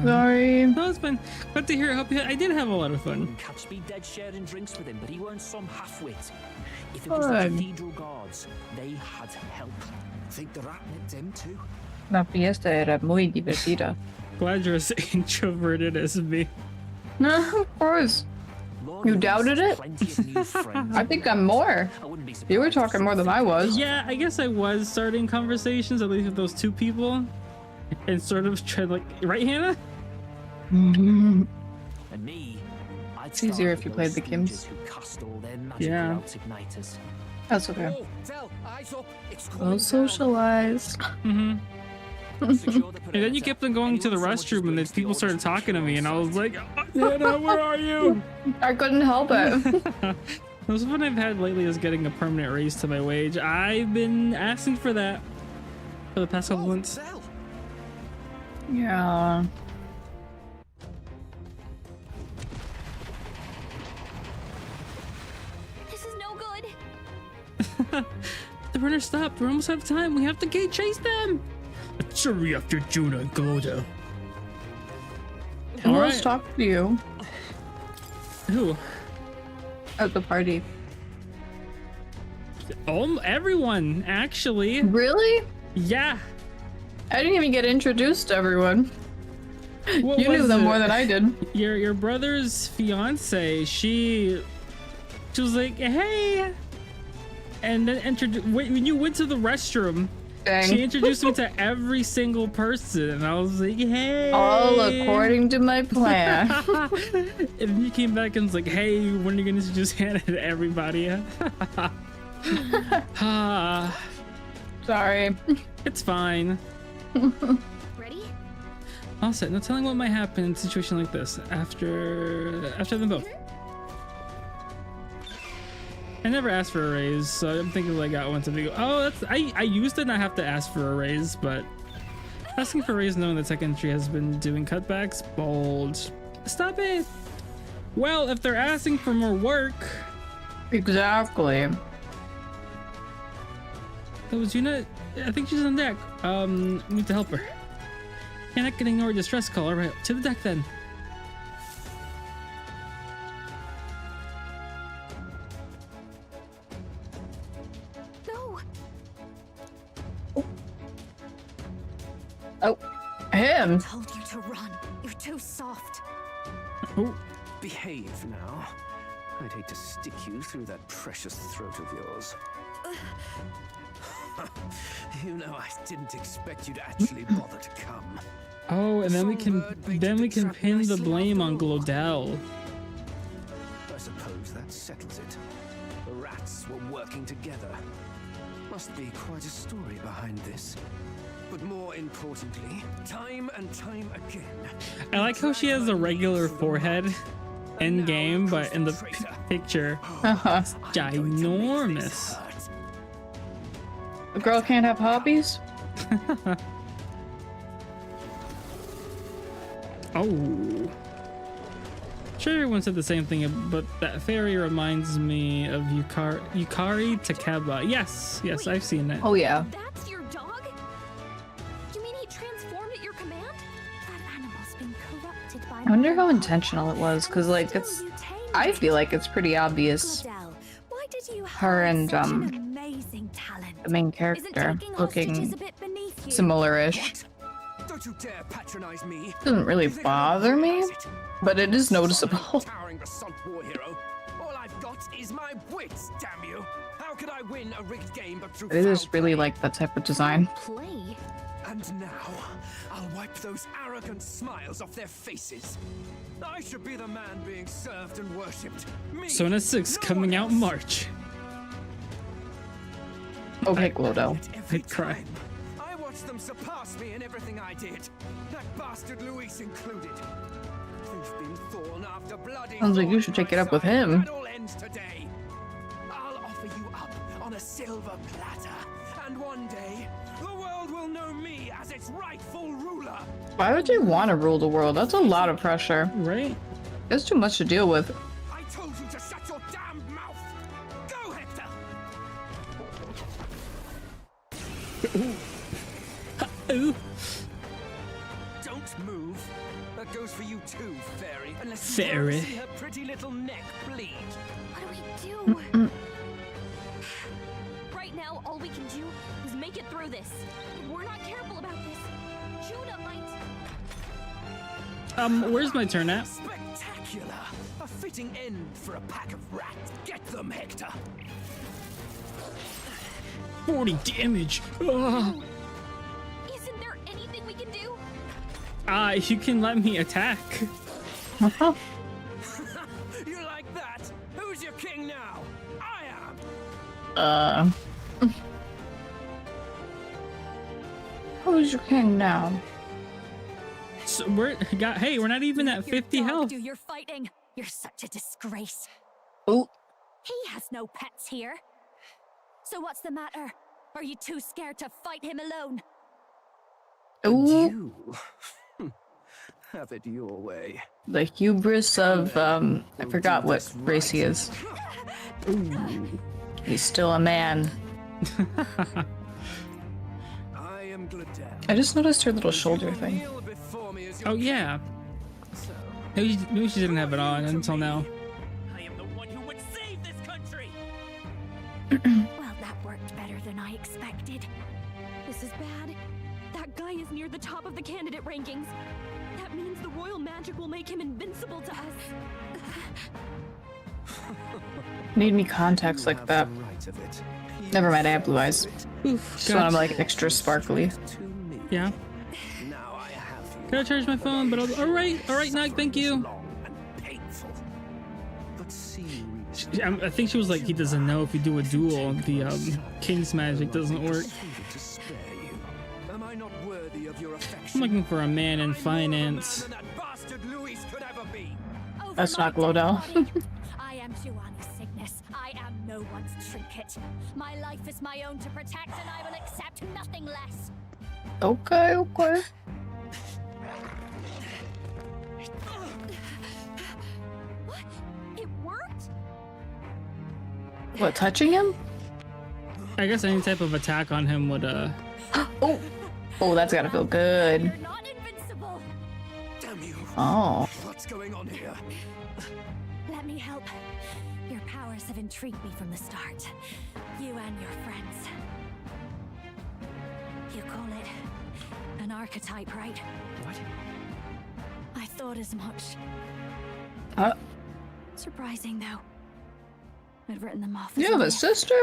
Sorry. No, it's been good to hear. I hope you. I did have a lot of fun. Catch me dead sharing drinks with him, but he weren't some half-wit. If it was the Fun. cathedral guards, they had help. Think the rat nipped him too? La fiesta era muy divertida. Glad you're as introverted as me. No, of course. You doubted it? I think I'm more. You were talking more than I was. Yeah, I guess I was starting conversations, at least with those two people. And sort of trying, like, right, Hannah? And me, it's easier if you played the Kims. Yeah. That's okay. Well socialized. And then you kept on going to the restroom, and then people started talking to me, and I was like, Hannah, where are you? I couldn't help it. That's what I've had lately, is getting a permanent raise to my wage. I've been asking for that for the past couple months. Yeah. This is no good. The runner stopped. We're almost out of time. We have to gate chase them. Let's hurry after Juna and Glodo. Who else talked to you? Who? At the party. Everyone, actually. Really? Yeah. I didn't even get introduced to everyone. What you knew them more than I did. Your brother's fiance, she was like, hey, and then when you went to the restroom, she introduced me to every single person, and I was like, hey. All according to my plan. And then you came back and was like, hey, when are you gonna introduce Hannah to everybody? Sorry. It's fine. Ready? All set. No telling what might happen in a situation like this after them both. I never asked for a raise, so I'm thinking like I got one to be. Oh, I used to not have to ask for a raise, but asking for a raise knowing that Tech Entry has been doing cutbacks, bold. Stop it. Well, if they're asking for more work. Exactly. That was Yuna. I think she's on deck. Need to help her. Can't ignore a distress call. All right, to the deck then. No. Oh, him. I told you to run. You're too soft. Oh. Behave now. I'd hate to stick you through that precious throat of yours. You know, I didn't expect you to actually bother to come. Oh, and then we can pin the blame on Glodell. I suppose that settles it. The rats were working together. Must be quite a story behind this. But more importantly, time and time again. I like how she has a regular forehead in game, but in the picture, ginormous. A girl can't have hobbies? Oh. Sure, everyone said the same thing, but that fairy reminds me of Yukari Takeba. Yes, I've seen it. Oh yeah. That's your dog? You mean he transformed at your command? That animal's been corrupted by. I wonder how intentional it was, because like I feel like it's pretty obvious. Why did you Her and amazing talent? the main character looking similar-ish. Don't you dare patronize me. Doesn't really bother me, but it is noticeable. Towering basalt war hero. All I've got is my wits, damn you. How could I win a rigged game but through It is really like that type of design. Play? And now, I'll wipe those arrogant smiles off their faces. I should be the man being served and worshipped. Persona 6 coming out in March. Okay, Glodo. I'd cry. I watched them surpass me in everything I did. That bastard Luis included. They've been thorn after bloody. Sounds like you should take it up with him. That all ends today. I'll offer you up on a silver platter, and one day the world will know me as its rightful ruler. Why would you want to rule the world? That's a lot of pressure. Right? That's too much to deal with. I told you to shut your damned mouth. Go, Hector. Ooh. Don't move. That goes for you too, fairy. Unless Fairy. you want to see her pretty little neck bleed. What do we do? Right now, all we can do is make it through this. If we're not careful about this, Juna might. Where's my turn at? Spectacular. A fitting end for a pack of rats. Get them, Hector. 40 damage. Ugh. Isn't there anything we can do? You can let me attack. You like that? Who's your king now? I am. Who's your king now? So we're not even at 50 health. Do your fighting. You're such a disgrace. Oh. He has no pets here. So what's the matter? Are you too scared to fight him alone? Ooh. You have it your way. The hubris of I forgot what race he is. Ooh. He's still a man. I am Gladel. I just noticed her little shoulder thing. Oh yeah. Maybe she didn't have it on until now. I am the one who would save this country. Well, that worked better than I expected. This is bad. That guy is near the top of the candidate rankings. That means the royal magic will make him invincible to us. Need me contacts like that. Never mind, I have blue eyes. Oof, So I'm like extra sparkly. Yeah. Gotta charge my phone, but all right, Nag, thank you. I think she was like, he doesn't know if you do a duel, the king's magic doesn't work. I'm looking for a man in finance. That's not Glodell. I am Giovanni's Cygnus. I am no one's trinket. My life is my own to protect, and I will accept nothing less. Okay. What? It worked? What, touching him? I guess any type of attack on him would Oh, that's gotta feel good. You're not invincible. Damn you. Oh. What's going on here? Let me help. Your powers have intrigued me from the start. You and your friends. You call it an archetype, right? What? I thought as much. Surprising, though. I'd written them off. You have a sister?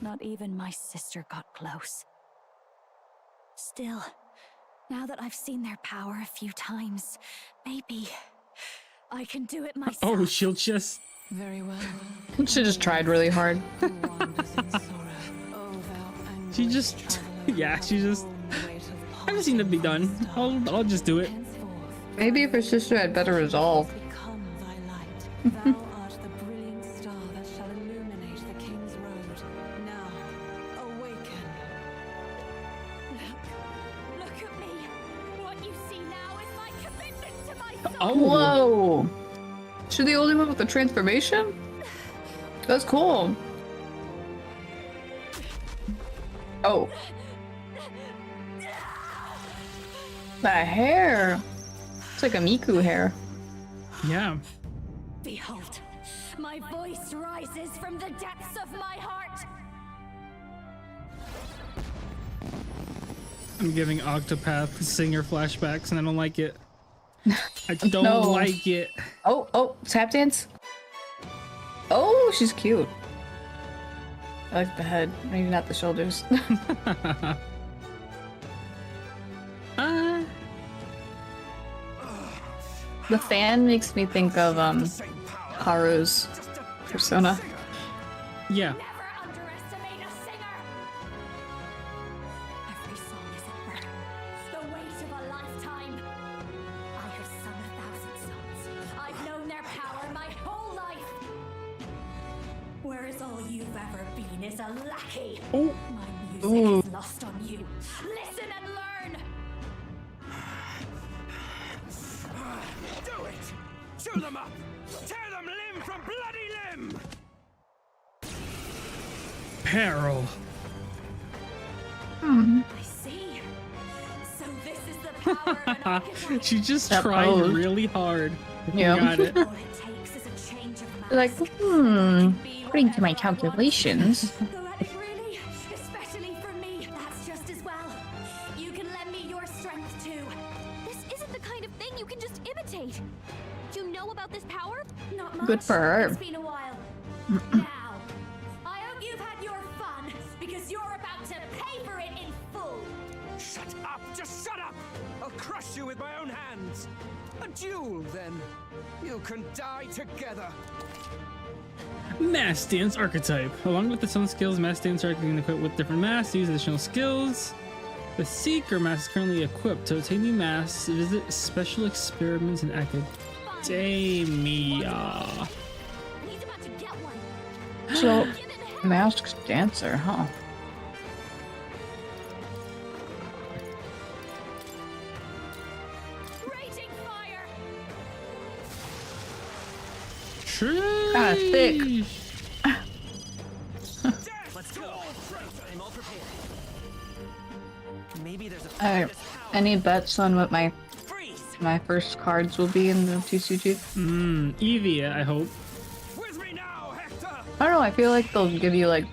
Not even my sister got close. Still, now that I've seen their power a few times, maybe I can do it myself. Oh, shield chest. Very well. She just tried really hard. She just I just need to be done. I'll just do it. Maybe if her sister had better resolve. Thou art the brilliant star that shall illuminate the king's road. Now, awaken. Look at me. What you see now is my commitment to myself. Oh. Whoa! She's the only one with the transformation? That's cool. Oh. That hair. It's like a Miku hair. Yeah. Behold, my voice rises from the depths of my heart. I'm giving Octopath Singer flashbacks and I don't like it. I don't like it. Oh, tap dance. Oh, she's cute. I like the head, maybe not the shoulders. The fan makes me think of Haru's persona. Yeah. Never underestimate a singer. Every song is a burden, the weight of a lifetime. I have sung 1,000 songs. I've known their power my whole life. Whereas all you've ever been is a lackey. Oh. My music is lost on you. Listen and learn. Do it! Chew them up! Tear them limb from bloody limb! Peril. I see. So this is the power of an archetype. She just tried really hard. Yeah. Got it. All it takes is a change of Like, according to my calculations. Really? Especially for me. That's just as well. You can lend me your strength too. This isn't the kind of thing you can just imitate. know about this power? Not much. Good for her. It's been a while. Now, I hope you've had your fun, because you're about to pay for it in full. Shut up! Just shut up! I'll crush you with my own hands. A duel, then. You can die together. Mass Dance Archetype. Along with its own skills, Mass Dance are equipped with different masks to use additional skills. The Seeker mask is currently equipped. To obtain new masks, visit special experiments in academia. He's about to get one. So, masked dancer, huh? Raging fire. Ah, thick. Let's go. I'm all prepared. Maybe there's a Any bets on what my first cards will be in the TCG? Evie, I hope. I don't know, I feel like they'll give you like,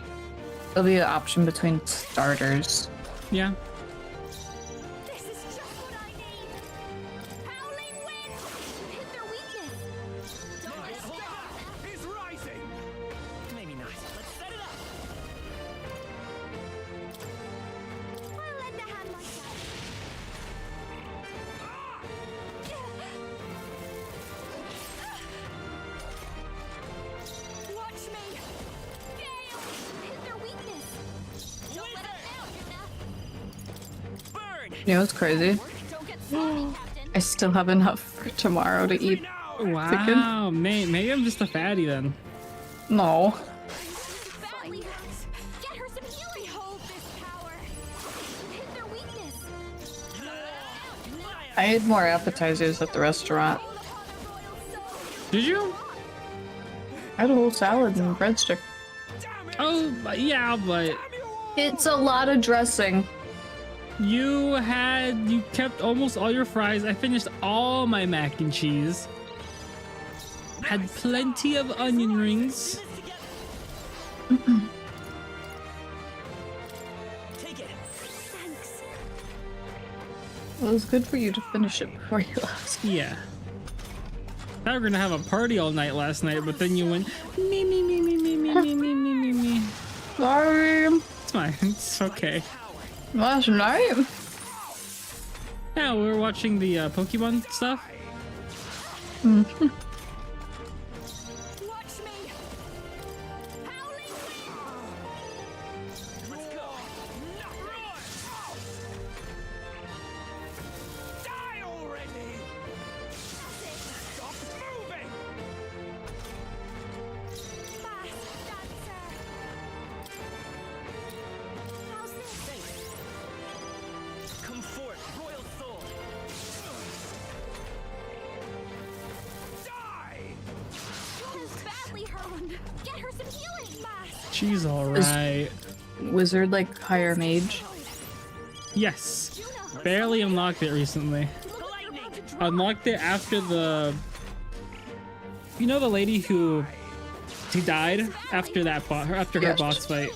there'll be an option between starters. Yeah. This is just what I need. Howling wind. Hit their weakness. Don't stop. He's rising. Maybe not. Let's set it up. I'll lend a hand myself. Watch me. Gale. Hit their weakness. Don't let them down, Burn. You know what's crazy? Don't get sloppy, Captain. I still have enough for tomorrow to eat. Wow, maybe I'm just a fatty then. No. Badly hurt. Get her some healing. Hold this power. Hit their weakness. I ate more appetizers at the restaurant. Did you? I had a whole salad and breadstick. Oh, yeah, but it's a lot of dressing. You kept almost all your fries. I finished all my mac and cheese. Had plenty of onion rings. Take it. Thanks. Well, it was good for you to finish it before you left. Yeah. I thought we were gonna have a party all night last night, but then you went me. Sorry. It's fine. It's okay. Last night? Yeah, we were watching the Pokemon stuff. Watch me. Howling wind. Let's go. Die already. Stop moving. Mask dancer. How's this? Come forth, Royal Soul. Die. She's badly hurt. Get her some healing. Mask. She's alright. Wizard like higher mage? Yes. Barely unlocked it recently. Unlocked it after the... You know the lady who died after that after her Yes. boss fight?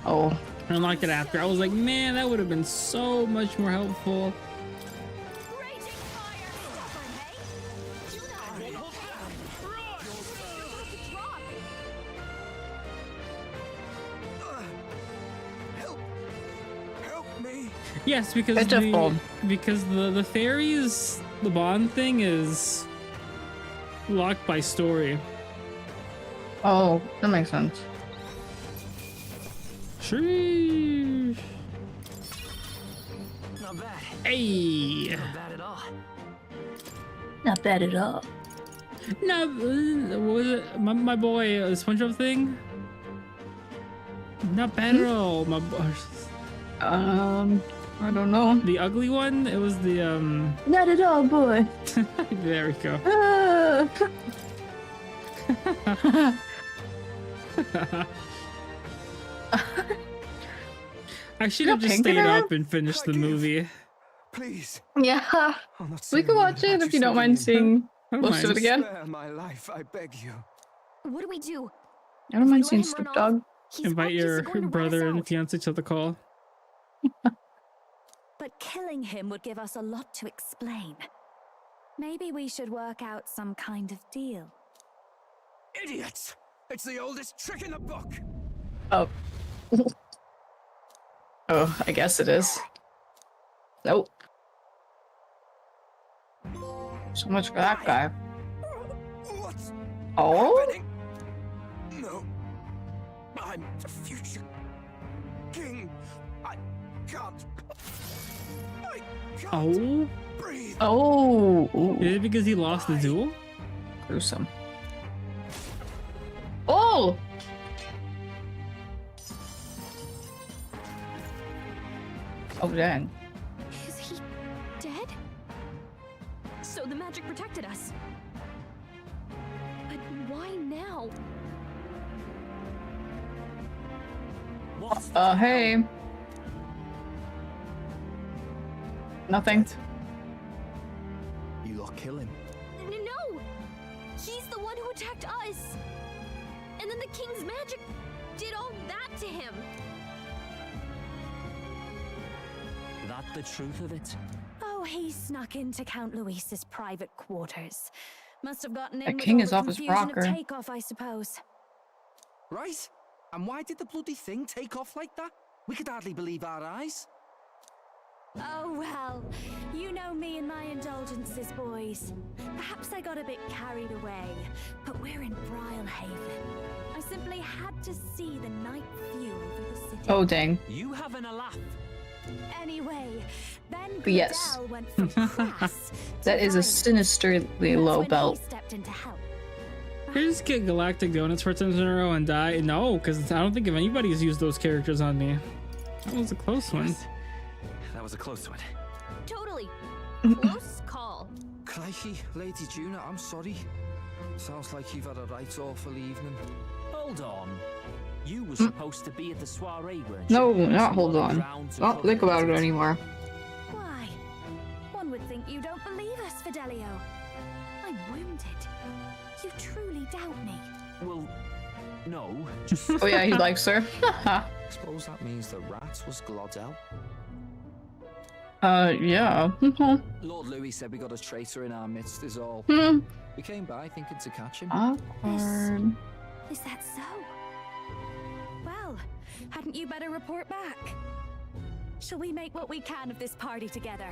Oh. I unlocked it after. I was like, man, that would have been so much more helpful. Raging fire. Stubborn, hey? Juno. Drop. Help me. Yes, because Pitiful. the fairies, the bond thing is locked by story. Oh, that makes sense. Sheesh. Not bad. Hey. Not bad at all. Not bad at all. No, what was it? My boy, SpongeBob thing? Not bad at all. My I don't know. the ugly one. It was the Not at all, boy. There we go. I should have just stayed up and finished the movie. Please. Yeah. I'll not We say can a watch word it about if you don't mind seeing I don't most of mind. it again. Spare my life, I beg you. What do we do? I don't mind Let seeing him run Snoop off. Dogg. He's Invite obviously your going to rat us brother and out. fiance to the call. But killing him would give us a lot to explain. Maybe we should work out some kind of deal. Idiots! It's the oldest trick in the book! Oh. Oh, I guess it is. Nope. So much for that guy. What's happening? No. I'm the future king. I can't Oh. breathe. Oh. Is it because he lost the duel? Gruesome. Oh! Oh, dang. Is he dead? So the magic protected us. But why now? Hey. Nothing. You lot kill him. No! He's the one who attacked us! And then the king's magic did all that to him! That the truth of it? Oh, he snuck into Count Luis's private quarters. Must have gotten in The with king all is the off his confusion rocker. of takeoff, I suppose. Right? And why did the bloody thing take off like that? We could hardly believe our eyes. Oh, well, you know me and my indulgences, boys. Perhaps I got a bit carried away, but we're in Brilehaven. I simply had to see the night view over the city. Oh, dang. You having a laugh? Anyway, then Yes. Gladel went from crass to That is a violent. sinisterly That's low when belt. he stepped in to help. You just get Galactic Donuts 4 times in a row and die? No, because I don't think if anybody's used those characters on me. That was a close one. That was a close one. Totally. Close call. Crikey, Lady Juna, I'm sorry. Sounds like you've had a right awful evening. Hold on. You were supposed to be at the soiree, weren't No, you? not hold Someone on. drowned to Don't cover think about it it. anymore. Why? One would think you don't believe us, Fidelio. I'm wounded. You truly doubt me. Well, no. Just Oh yeah, he likes her. Suppose that means the rat was Glodell. Yeah. Lord Louis said we got a traitor in our midst is all. Hmm. We came by thinking to catch him. Awkward. Is that so? Well, hadn't you better report back? Shall we make what we can of this party together?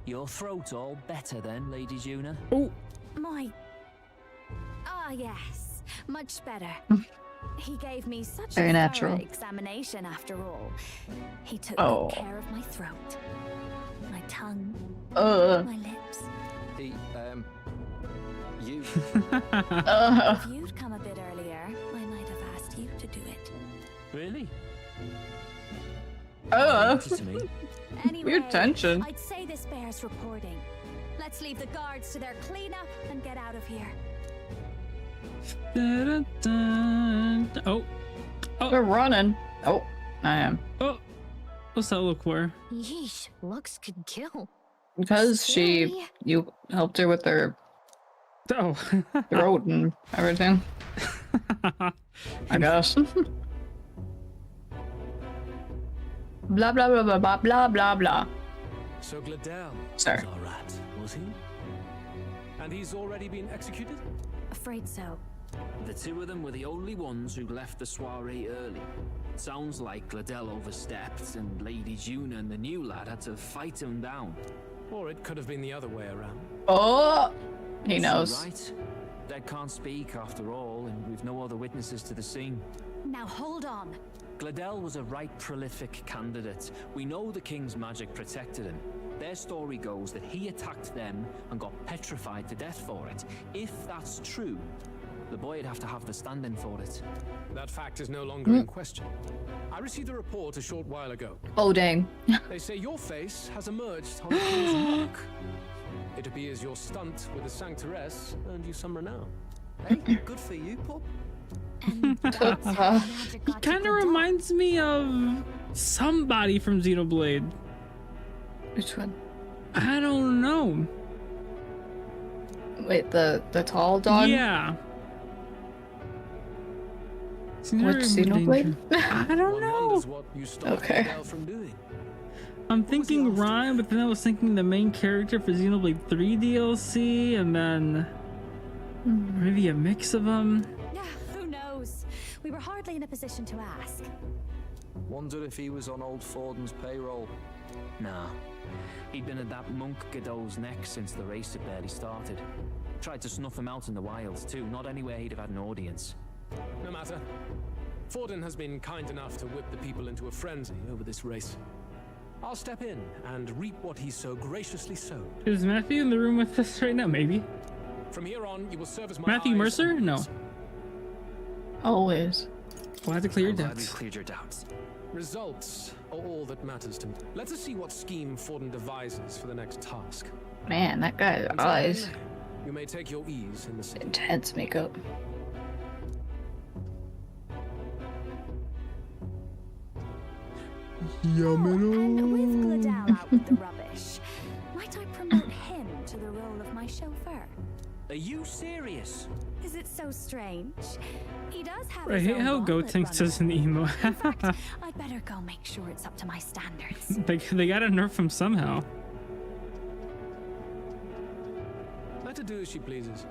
your throat all better then, Lady Juna? Oh. My... Ah, yes. Much better. He gave me such Very a natural. thorough examination after all. He took Oh. good care of my throat, my tongue, my lips. He, you. If you'd come a bit earlier, I might have asked you to do it. Really? To me. Anyway, Weird tension. I'd say this bears reporting. Let's leave the guards to their cleanup and get out of here. Oh. We're running. Oh, I am. Oh. What's that look for? Yeesh, looks could kill. Because you helped her with her throat and everything. I guess. Blah blah blah blah blah blah blah blah. So Gladel Sir. was our rat, was he? And he's already been executed? Afraid so. The two of them were the only ones who left the soiree early. Sounds like Gladel overstepped, and Lady Juna and the new lad had to fight him down. Or it could have been the other way around. Oh, he Is knows. Right? Dead can't speak after all, and we've no other witnesses to the scene. Now hold on. Gladel was a right prolific candidate. We know the king's magic protected him. Their story goes that he attacked them and got petrified to death for it. If that's true, the boy would have to have the stand-in for it. That fact is no longer in question. I received a report a short while ago. Oh dang. They say your face has emerged on the king's mark. It appears your stunt with the Sanctoress earned you some renown. Hey, good for you, pup. He kind of reminds me of somebody from Xenoblade. Which one? I don't know. Wait, the tall dog? Yeah. Which Xenoblade? I don't know. What you stopped Okay. Gladel from doing. I'm thinking Rhyme, but then I was thinking the main character for Xenoblade 3 DLC, and then maybe a mix of them. Yeah, who knows? We were hardly in a position to ask. Wonder if he was on old Forden's payroll. Nah. He'd been at that monk Godot's neck since the race had barely started. Tried to snuff him out in the wilds too, not anywhere he'd have had an audience. No matter. Forden has been kind enough to whip the people into a frenzy over this race. I'll step in and reap what he so graciously sowed. Is Matthew in the room with us right now? Maybe. From here on, you will serve as my Matthew eyes Mercer? and No. ears. Always. We'll have to clear your I'm glad doubts. we cleared your doubts. Results are all that matters to me. Let us see what scheme Forden devises for the next task. Man, that guy's Until eyes. then, you may take your ease in the city. Intense makeup. And with Gladell out with the rubbish, might I promote him to the role of my chauffeur? Are you serious? Is it so strange? He does have I his hate own how wallet Gotenks running. is an emo. In fact, I'd better go make sure it's up to my standards. they gotta nerf him somehow. Let her do as she pleases.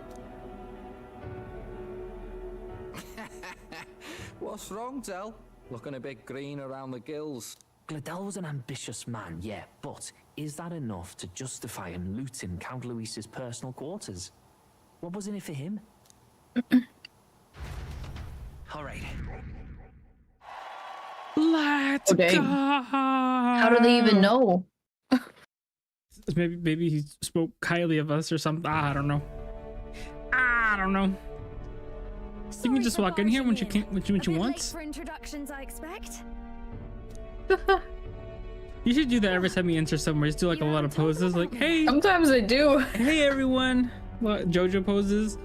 What's wrong, Del? Looking a bit green around the gills. Gladell was an ambitious man, yeah, but is that enough to justify him looting Count Luis's personal quarters? What was in it for him? All right. Let's dang. go. How do they even know? Maybe he spoke highly of us or something. I don't know. You can just walk in here when you want. For introductions, I expect. You should do that every time you enter somewhere. Just do like a lot of poses, like hey. Sometimes I do. Hey everyone. What JoJo poses?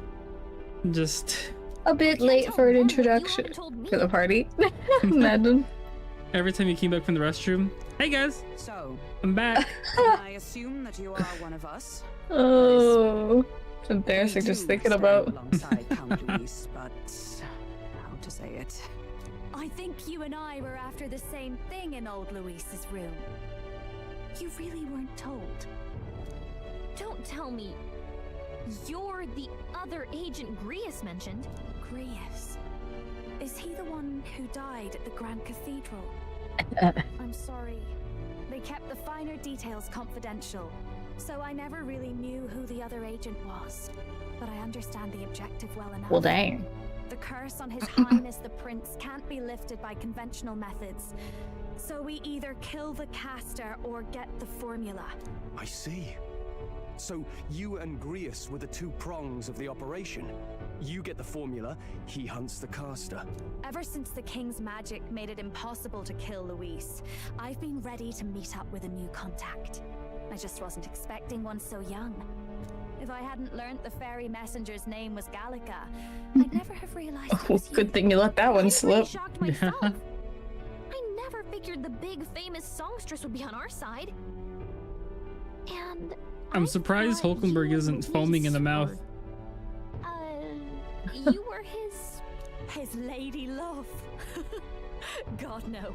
Just A bit late for an introduction for the party. Imagine. every time you came back from the restroom. Hey guys, So, I'm back. I assume that you are one of us. Oh, it's embarrassing We just do thinking stand about. alongside Count Luis, but how to say it? I think you and I were after the same thing in old Luis's room. You really weren't told. Don't tell me you're the other agent Grius mentioned. Grius. Is he the one who died at the Grand Cathedral? I'm sorry. They kept the finer details confidential, so I never really knew who the other agent was. But I understand the objective well enough. Well, dang. The curse on His Highness the Prince can't be lifted by conventional methods. So we either kill the caster or get the formula. I see. So you and Grius were the two prongs of the operation. You get the formula, he hunts the caster. Ever since the King's magic made it impossible to kill Luis, I've been ready to meet up with a new contact. I just wasn't expecting one so young. If I hadn't learnt the fairy messenger's name was Gallica, I'd never have realized it was you. Good thing you let that one slip. Shocked myself. I never figured the big famous songstress would be on our side. And I'm surprised Hulkenberg isn't foaming in the mouth. You were his lady love. God, no.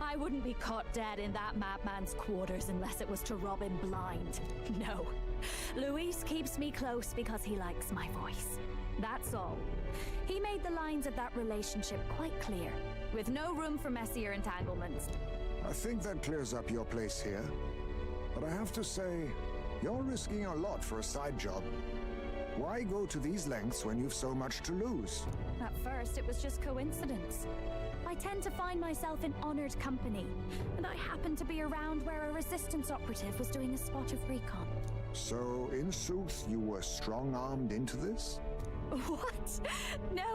I wouldn't be caught dead in that madman's quarters unless it was to rob him blind. No. Luis keeps me close because he likes my voice. That's all. He made the lines of that relationship quite clear, with no room for messier entanglements. I think that clears up your place here. But I have to say, you're risking a lot for a side job. Why go to these lengths when you've so much to lose? At first, it was just coincidence. I tend to find myself in honored company, and I happened to be around where a resistance operative was doing a spot of recon. So, in sooth, you were strong-armed into this? What?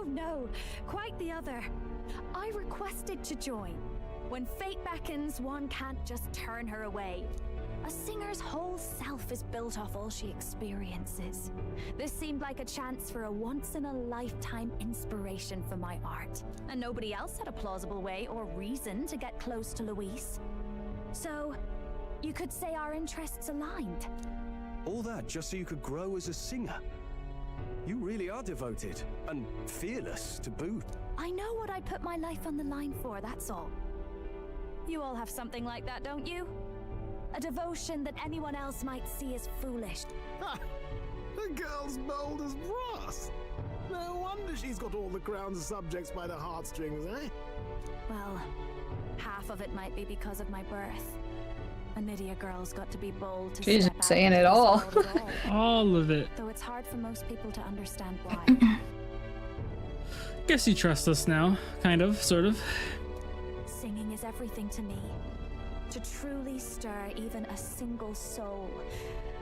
No. Quite the other. I requested to join. When fate beckons, one can't just turn her away. A singer's whole self is built off all she experiences. This seemed like a chance for a once-in-a-lifetime inspiration for my art, and nobody else had a plausible way or reason to get close to Luis. So, you could say our interests aligned. All that just so you could grow as a singer. You really are devoted, and fearless to boot. I know what I put my life on the line for, that's all. You all have something like that, don't you? A devotion that anyone else might see as foolish. Ha! The girl's bold as brass. No wonder she's got all the crown's subjects by the heartstrings, eh? Well, half of it might be because of my birth. A Nydia girl's got to be bold to She's step out saying into it this all. world at all. All of it. Though it's hard for most people to understand why. Guess you trust us now, kind of, sort of. Singing is everything to me. To truly stir even a single soul,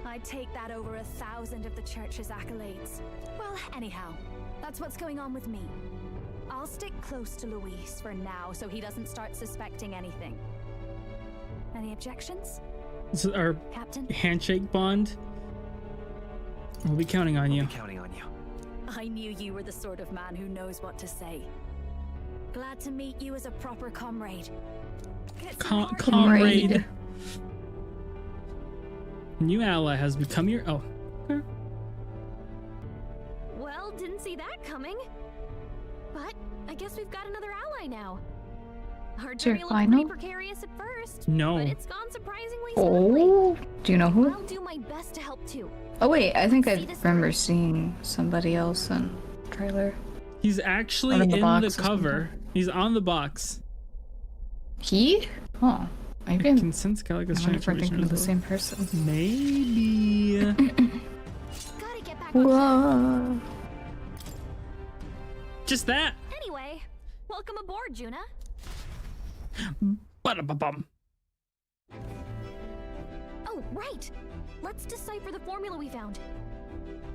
I'd take that over 1,000 of the church's accolades. Well, anyhow, that's what's going on with me. I'll stick close to Luis for now so he doesn't start suspecting anything. Any objections? This is our Captain? handshake bond. We'll be counting on you. I'll be counting on you. I knew you were the sort of man who knows what to say. Glad to meet you as a proper comrade. Comrade. New ally has become your... Oh. Okay. Well, didn't see that coming. But I guess we've got another ally now. Our Is your journey looked final? pretty precarious at first. No. But it's gone surprisingly smoothly. Oh, do you know who? I'll do my best to help too. Oh wait, I think I remember seeing somebody else in the trailer. He's actually Or in in the the box or cover. He's on the box. He? Oh, maybe I can sense Calico's I wonder if we're thinking of the transformation. same person. Maybe. Gotta get back on track. Whoa. Just that. Anyway, welcome aboard, Juna. Ba-da-ba-bum. Oh, right. Let's decipher the formula we found.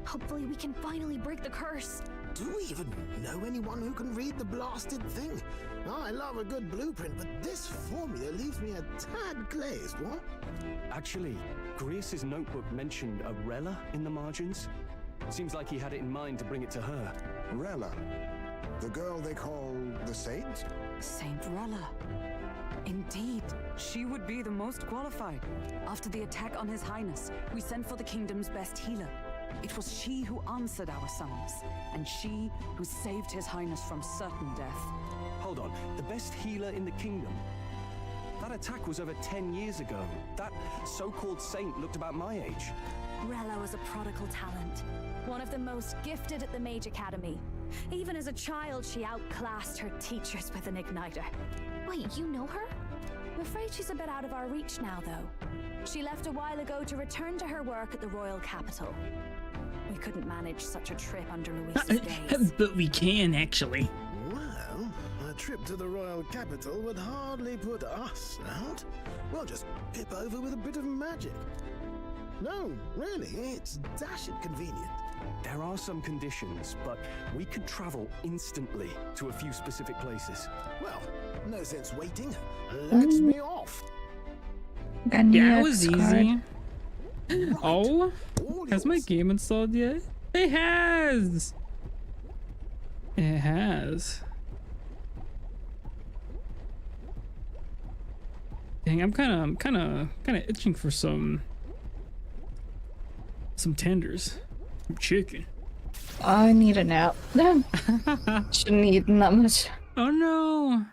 Hopefully we can finally break the curse. Do we even know anyone who can read the blasted thing? I love a good blueprint, but this formula leaves me a tad glazed, what? Actually, Grius's notebook mentioned a Rella in the margins. Seems like he had it in mind to bring it to her. Rella, the girl they call the Saint? Saint Rella. Indeed, she would be the most qualified. After the attack on His Highness, we sent for the kingdom's best healer. It was she who answered our summons, and she who saved His Highness from certain death. Hold on, the best healer in the kingdom? That attack was over 10 years ago. That so-called saint looked about my age. Rella was a prodigal talent. One of the most gifted at the Mage Academy. Even as a child, she outclassed her teachers with an igniter. Wait, you know her? I'm afraid she's a bit out of our reach now, though. She left a while ago to return to her work at the royal capital. We couldn't manage such a trip under Luis's days. But we can, actually. Well, a trip to the royal capital would hardly put us out. We'll just pip over with a bit of magic. No, really, it's dashed convenient. There are some conditions, but we could travel instantly to a few specific places. Well, no sense waiting. Let's be off. Yeah, it was easy. Oh, has my game installed yet? It has. It has. Dang, I'm kind of itching for some tenders, some chicken. I need a nap. Shouldn't eat that much. Oh no.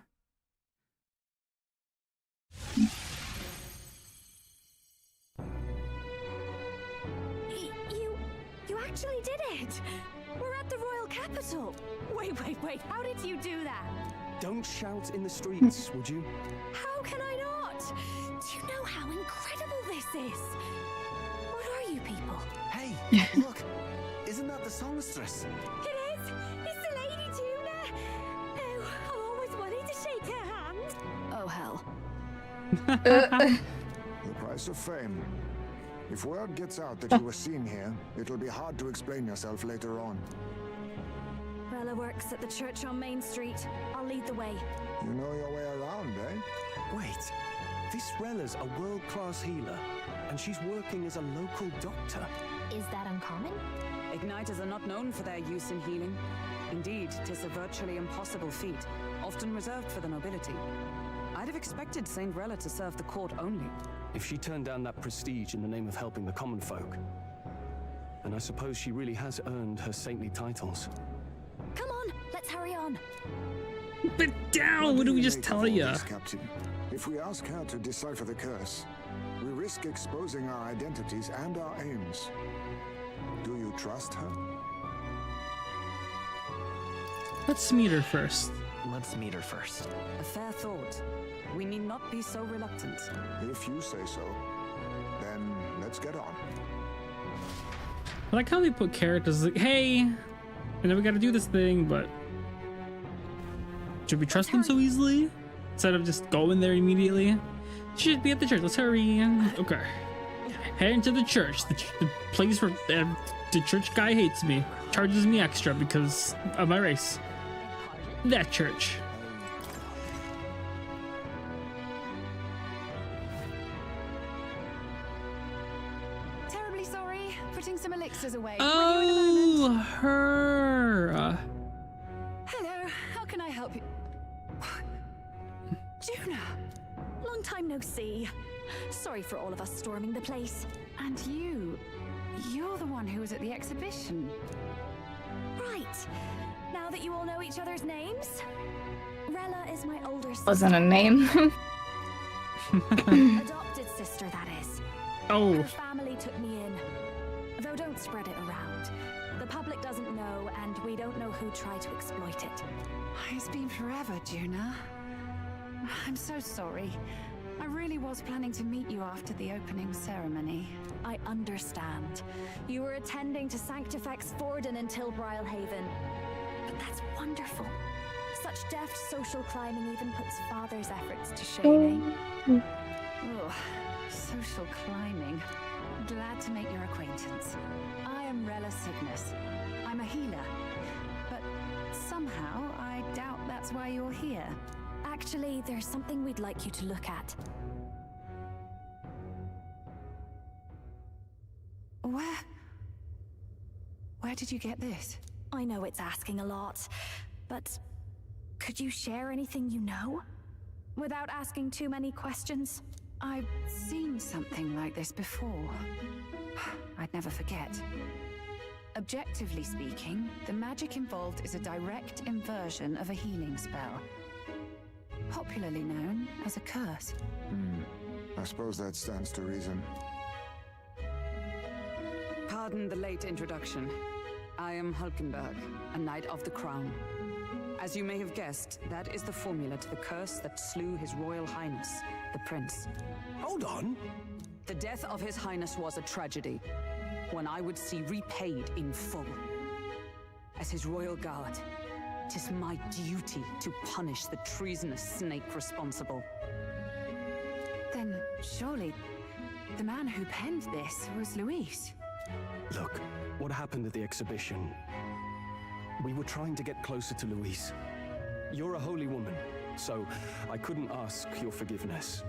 You actually did it! We're at the royal capital! Wait, how did you do that? Don't shout in the streets, would you? How can I not? Do you know how incredible this is? What are you people? Hey, look! Isn't that the songstress? It is! It's the Lady Tuna! Oh, I always wanted to shake her hand! Oh, hell. The price of fame. If word gets out that you were seen here, it'll be hard to explain yourself later on. Rella works at the church on Main Street. I'll lead the way. You know your way around, eh? Wait, this Rella's a world-class healer, and she's working as a local doctor. Is that uncommon? Igniters are not known for their use in healing. Indeed, 'tis a virtually impossible feat, often reserved for the nobility. I'd have expected Saint Rella to serve the court only. If she turned down that prestige in the name of helping the common folk, then I suppose she really has earned her saintly titles. Come on, let's hurry on. But down, what do we just tell ya? Captain? If we ask her to decipher the curse, we risk exposing our identities and our aims. Do you trust her? Let's meet her first. Let's meet her first. A fair thought. We need not be so reluctant. If you say so, then let's get on. I like how they put characters like, hey, and then we gotta do this thing, but should we trust them so easily? Instead of just going there immediately? Should be at the church, let's hurry. Okay. Heading to the church, the place where the church guy hates me, charges me extra because of my race. That church. Terribly sorry. Putting some elixirs away. Oh, her. Hello, how can I help you? Juna! Long time no see. Sorry for all of us storming the place. And you're the one who was at the exhibition. Right. Now that you all know each other's names, Rella is my older sister. Wasn't a name. Adopted sister, that is. Oh. Her family took me in. Though don't spread it around. The public doesn't know, and we don't know who tried to exploit it. It's been forever, Juna. I'm so sorry. I really was planning to meet you after the opening ceremony. I understand. You were attending to Sanctifex Forden until Brylehaven. But that's wonderful. Such deft social climbing even puts father's efforts to shame, eh? Oh, social climbing. Glad to make your acquaintance. I am Rella Cygnus. I'm a healer. But somehow I doubt that's why you're here. Actually, there's something we'd like you to look at. Where did you get this? I know it's asking a lot, but could you share anything you know? Without asking too many questions? I've seen something like this before. I'd never forget. Objectively speaking, the magic involved is a direct inversion of a healing spell. Popularly known as a curse. I suppose that stands to reason. Pardon the late introduction. I am Hulkenberg, a Knight of the Crown. As you may have guessed, that is the formula to the curse that slew His Royal Highness, the Prince. Hold on! The death of His Highness was a tragedy, one I would see repaid in full. As His Royal Guard, 'tis my duty to punish the treasonous snake responsible. Then, surely, the man who penned this was Luis. Look, what happened at the exhibition? We were trying to get closer to Louise. You're a holy woman, so I couldn't ask your forgiveness.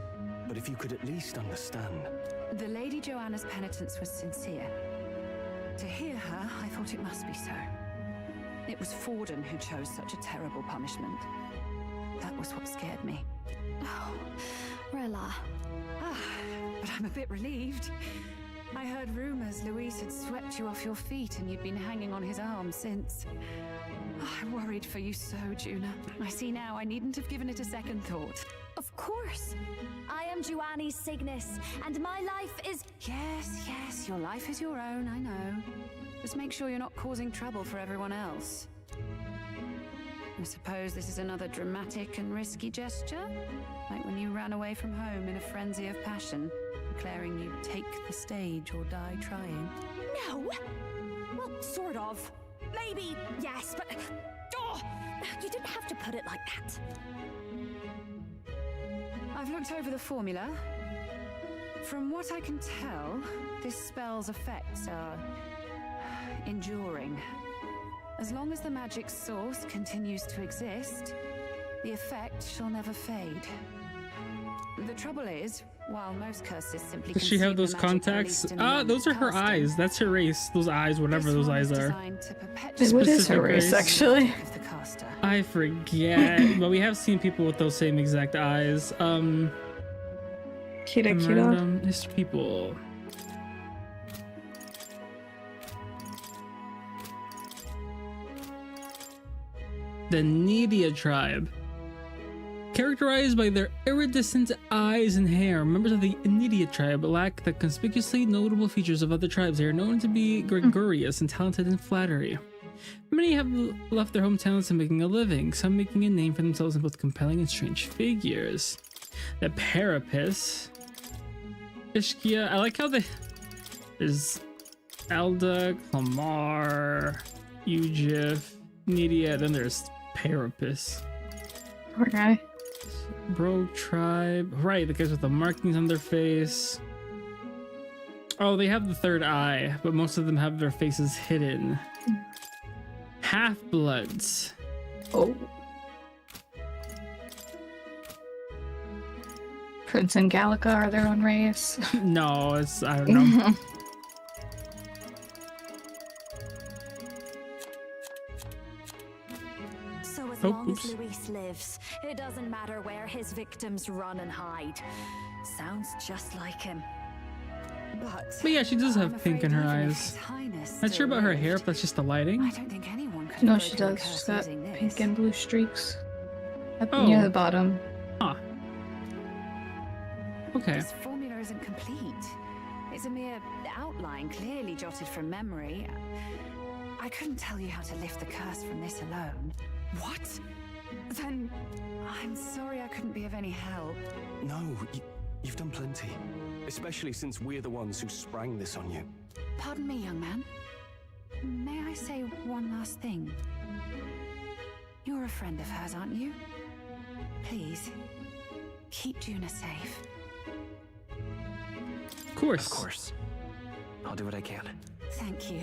But if you could at least understand. The Lady Joanna's penitence was sincere. To hear her, I thought it must be so. It was Forden who chose such a terrible punishment. That was what scared me. Oh, Rella. But I'm a bit relieved. I heard rumors Luis had swept you off your feet and you'd been hanging on his arm since. I worried for you so, Juna. I see now I needn't have given it a second thought. Of course. I am Juani Cygnus, and my life is... Yes, your life is your own, I know. Just make sure you're not causing trouble for everyone else. I suppose this is another dramatic and risky gesture? Like when you ran away from home in a frenzy of passion, declaring you'd take the stage or die trying. No! Well, sort of. Maybe, yes, but... Oh, you didn't have to put it like that. I've looked over the formula. From what I can tell, this spell's effects are enduring. As long as the magic source continues to exist, the effect shall never fade. The trouble is, while most curses simply does she have those contacts? Those are her eyes. That's her race. Those eyes, whatever those eyes are. What is her race, actually? I forget. But we have seen people with those same exact eyes. Random history people. The Nidia tribe. Characterized by their iridescent eyes and hair, members of the Inidia tribe lack the conspicuously notable features of other tribes. They are known to be gregarious and talented in flattery. Many have left their hometowns and making a living, some making a name for themselves in both compelling and strange figures. The Parapis. Ishkia, I like how there's Elda, Clamar, Ujif, Nidia, then there's Parapis. Poor guy. Bro tribe. Right, the guys with the markings on their face. Oh, they have the third eye, but most of them have their faces hidden. Half-bloods. Oh. Prince and Gallica are their own race. No, it's, I don't know. So as long as Luis lives, it doesn't matter where his victims run and hide. Sounds just like him. But yeah, she does have pink in her eyes. Not sure about her hair, but that's just the lighting. I don't think anyone could. No, she does. She's got pink and blue streaks up near the bottom. Huh. Okay. This formula isn't complete. It's a mere outline, clearly jotted from memory. I couldn't tell you how to lift the curse from this alone. What? Then I'm sorry I couldn't be of any help. No, you've done plenty. Especially since we're the ones who sprang this on you. Pardon me, young man. May I say one last thing? You're a friend of hers, aren't you? Please, keep Juna safe. Of course. Of course. I'll do what I can. Thank you.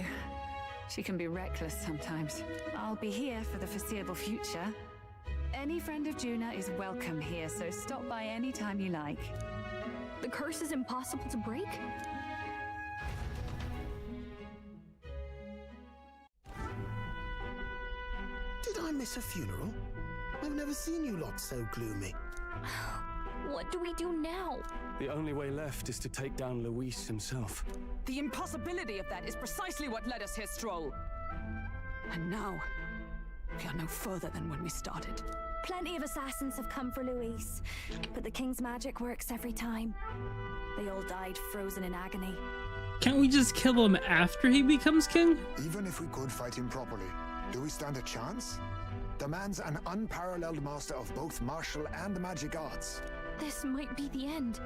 She can be reckless sometimes. I'll be here for the foreseeable future. Any friend of Juna is welcome here, so stop by any time you like. The curse is impossible to break? Did I miss a funeral? I've never seen you lot so gloomy. What do we do now? The only way left is to take down Luis himself. The impossibility of that is precisely what led us here, Stroll. And now, we are no further than when we started. Plenty of assassins have come for Luis, but the king's magic works every time. They all died frozen in agony. Can't we just kill him after he becomes king? Even if we could fight him properly, do we stand a chance? The man's an unparalleled master of both martial and magic arts. This might be the end.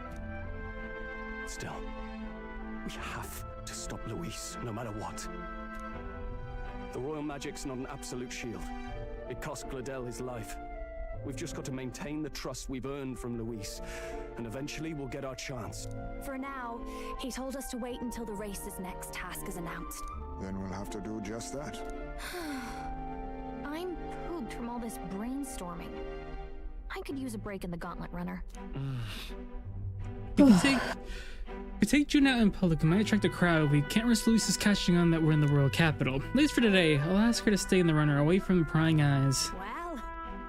Still, we have to stop Luis, no matter what. The royal magic's not an absolute shield. It cost Gladel his life. We've just got to maintain the trust we've earned from Luis, and eventually we'll get our chance. For now, he told us to wait until the race's next task is announced. Then we'll have to do just that. I'm pooped from all this brainstorming. I could use a break in the gauntlet runner. We can take June out in public. It might attract a crowd. We can't risk Luis's catching on that we're in the royal capital. At least for today, I'll ask her to stay in the runner, away from prying eyes. Well,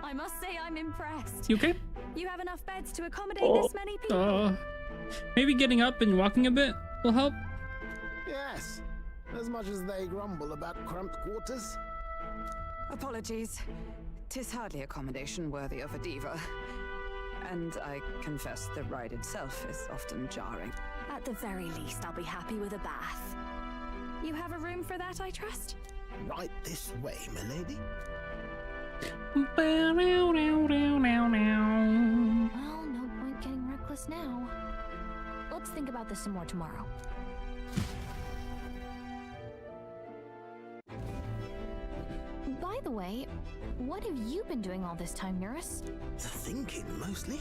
I must say I'm impressed. You okay? You have enough beds to accommodate this many people? Maybe getting up and walking a bit will help. Yes, as much as they grumble about cramped quarters. Apologies. 'Tis hardly accommodation worthy of a diva. And I confess the ride itself is often jarring. At the very least, I'll be happy with a bath. You have a room for that, I trust? Right this way, milady. Well, no point getting reckless now. Let's think about this some more tomorrow. By the way, what have you been doing all this time, Eurus? Thinking, mostly.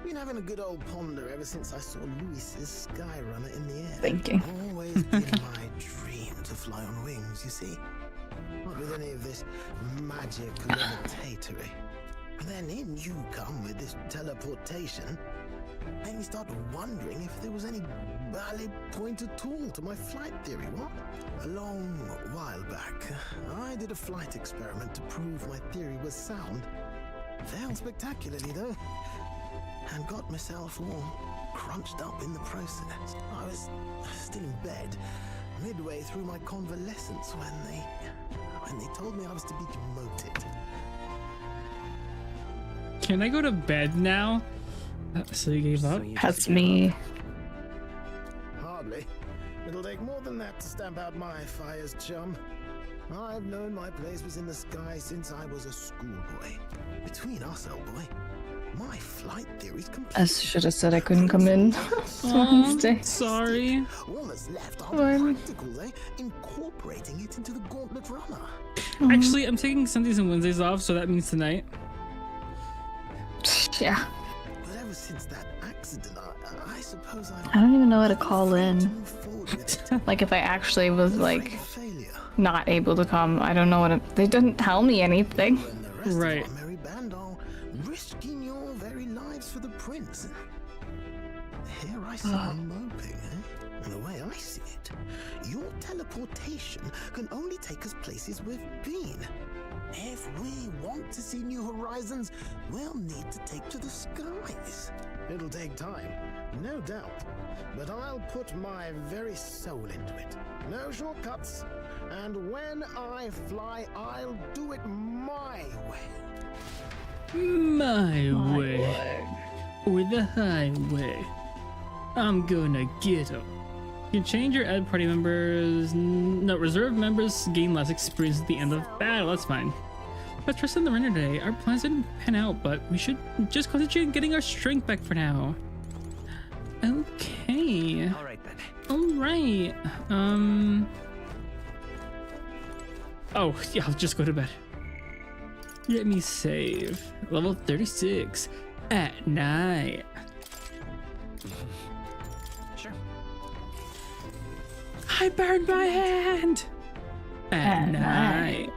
Been having a good old ponder ever since I saw Luis's Skyrunner in the air. Thinking. Always been my dream to fly on wings, you see. Not with any of this magic levitatory. And then in you come with this teleportation. Made me start wondering if there was any valid point at all to my flight theory, what? A long while back, I did a flight experiment to prove my theory was sound. Failed spectacularly, though. And got myself all crunched up in the process. I was still in bed, midway through my convalescence when they told me I was to be demoted. Can I go to bed now? So you gave up? That's me. Hardly. It'll take more than that to stamp out my fires, chum. I've known my place was in the sky since I was a schoolboy. Between us, old boy, my flight theory's complete. I should have said I couldn't come in. Wednesday. Sorry. All that's left are the practicals, eh? Incorporating it into the gauntlet runner. Actually, I'm taking Sundays and Wednesdays off, so that means tonight. Yeah. But ever since that accident, I suppose I don't even know how to call in. Like if I actually was like not able to come, I don't know they didn't tell me anything. Right. Merry band are risking your very lives for the prince. Here I see them moping, eh? And the way I see it, your teleportation can only take us places we've been. If we want to see new horizons, we'll need to take to the skies. It'll take time, no doubt, but I'll put my very soul into it. No shortcuts. And when I fly, I'll do it my way. My way. Or the highway. I'm gonna get 'em. You can change your add party members. No, reserve members gain less experience at the end of battle. That's fine. Let's trust in the render today. Our plans didn't pan out, but we should just concentrate on getting our strength back for now. Okay. Alright then. Alright. Oh, yeah, I'll just go to bed. Let me save. Level 36 at night. Sure. I burned my hand at night.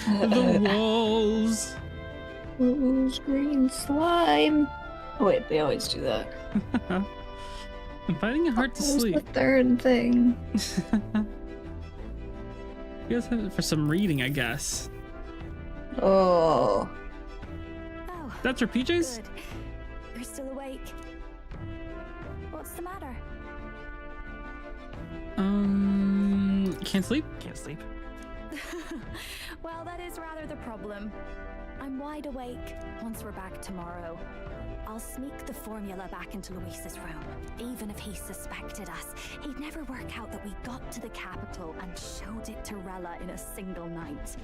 The walls. Ooh, green slime. Oh wait, they always do that. I'm finding it hard to sleep. The third thing. You guys have it for some reading, I guess. Oh. That's her PJs? Good. You're still awake. What's the matter? Can't sleep? Can't sleep. Well, that is rather the problem. I'm wide awake. Once we're back tomorrow, I'll sneak the formula back into Luis's room. Even if he suspected us, he'd never work out that we got to the capital and showed it to Rella in a single night.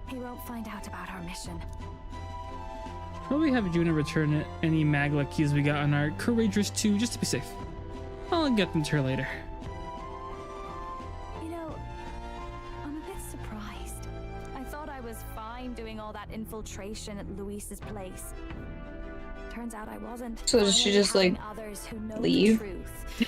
He won't find out about our mission. Probably have Juna return any Magla keys we got on our Courageous 2 just to be safe. I'll get them to her later. You know, I'm a bit surprised. I thought I was fine doing all that infiltration at Luis's place. Turns out I wasn't. So does she just like leave?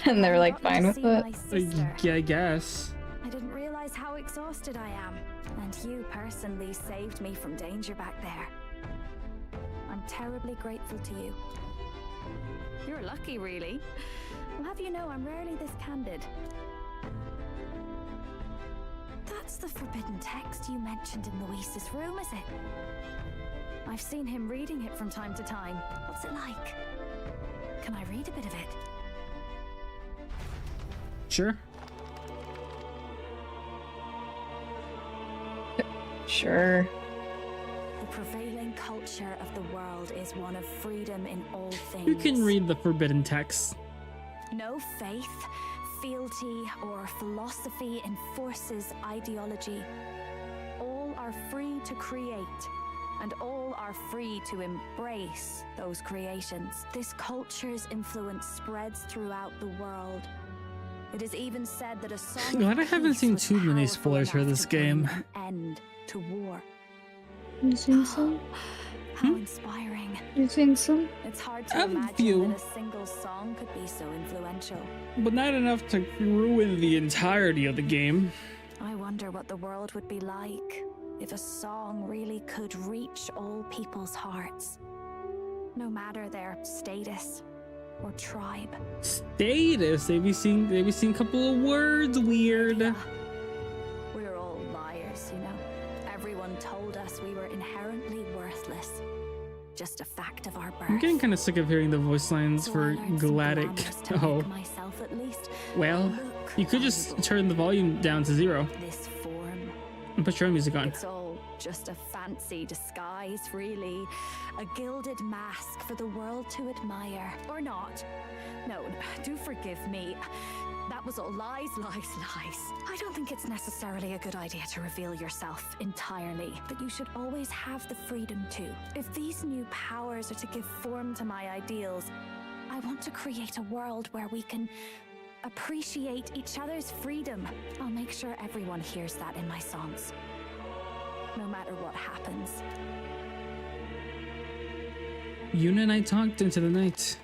And they're like fine with it? Yeah, I guess. I didn't realize how exhausted I am. And you personally saved me from danger back there. I'm terribly grateful to you. You're lucky, really. I'll have you know I'm rarely this candid. That's the forbidden text you mentioned in Luis's room, is it? I've seen him reading it from time to time. What's it like? Can I read a bit of it? Sure. Sure. The prevailing culture of the world is one of freedom in all things. You can read the forbidden text. No faith, fealty, or philosophy enforces ideology. All are free to create, and all are free to embrace those creations. This culture's influence spreads throughout the world. It is even said that a song Glad I haven't seen too many spoilers for this game. End to war. You seen some? How inspiring. You seen some? It's hard to A imagine few. that a single song could be so influential. But not enough to ruin the entirety of the game. I wonder what the world would be like if a song really could reach all people's hearts, no matter their status or tribe. Status? They be seeing a couple of words weird. We're all liars, you know. Everyone told us we were inherently worthless. Just a fact of our birth. I'm getting kind of sick of hearing the voice lines So I for learned some Gladic. grammars to Oh, make myself at least well, look you could just valuable. turn the volume down to 0. This form, Put your own music on. It's all just a fancy disguise, really. A gilded mask for the world to admire. Or not. No, do forgive me. That was all lies, lies, lies. I don't think it's necessarily a good idea to reveal yourself entirely, but you should always have the freedom to. If these new powers are to give form to my ideals, I want to create a world where we can appreciate each other's freedom. I'll make sure everyone hears that in my songs, no matter what happens. Yuna and I talked into the night.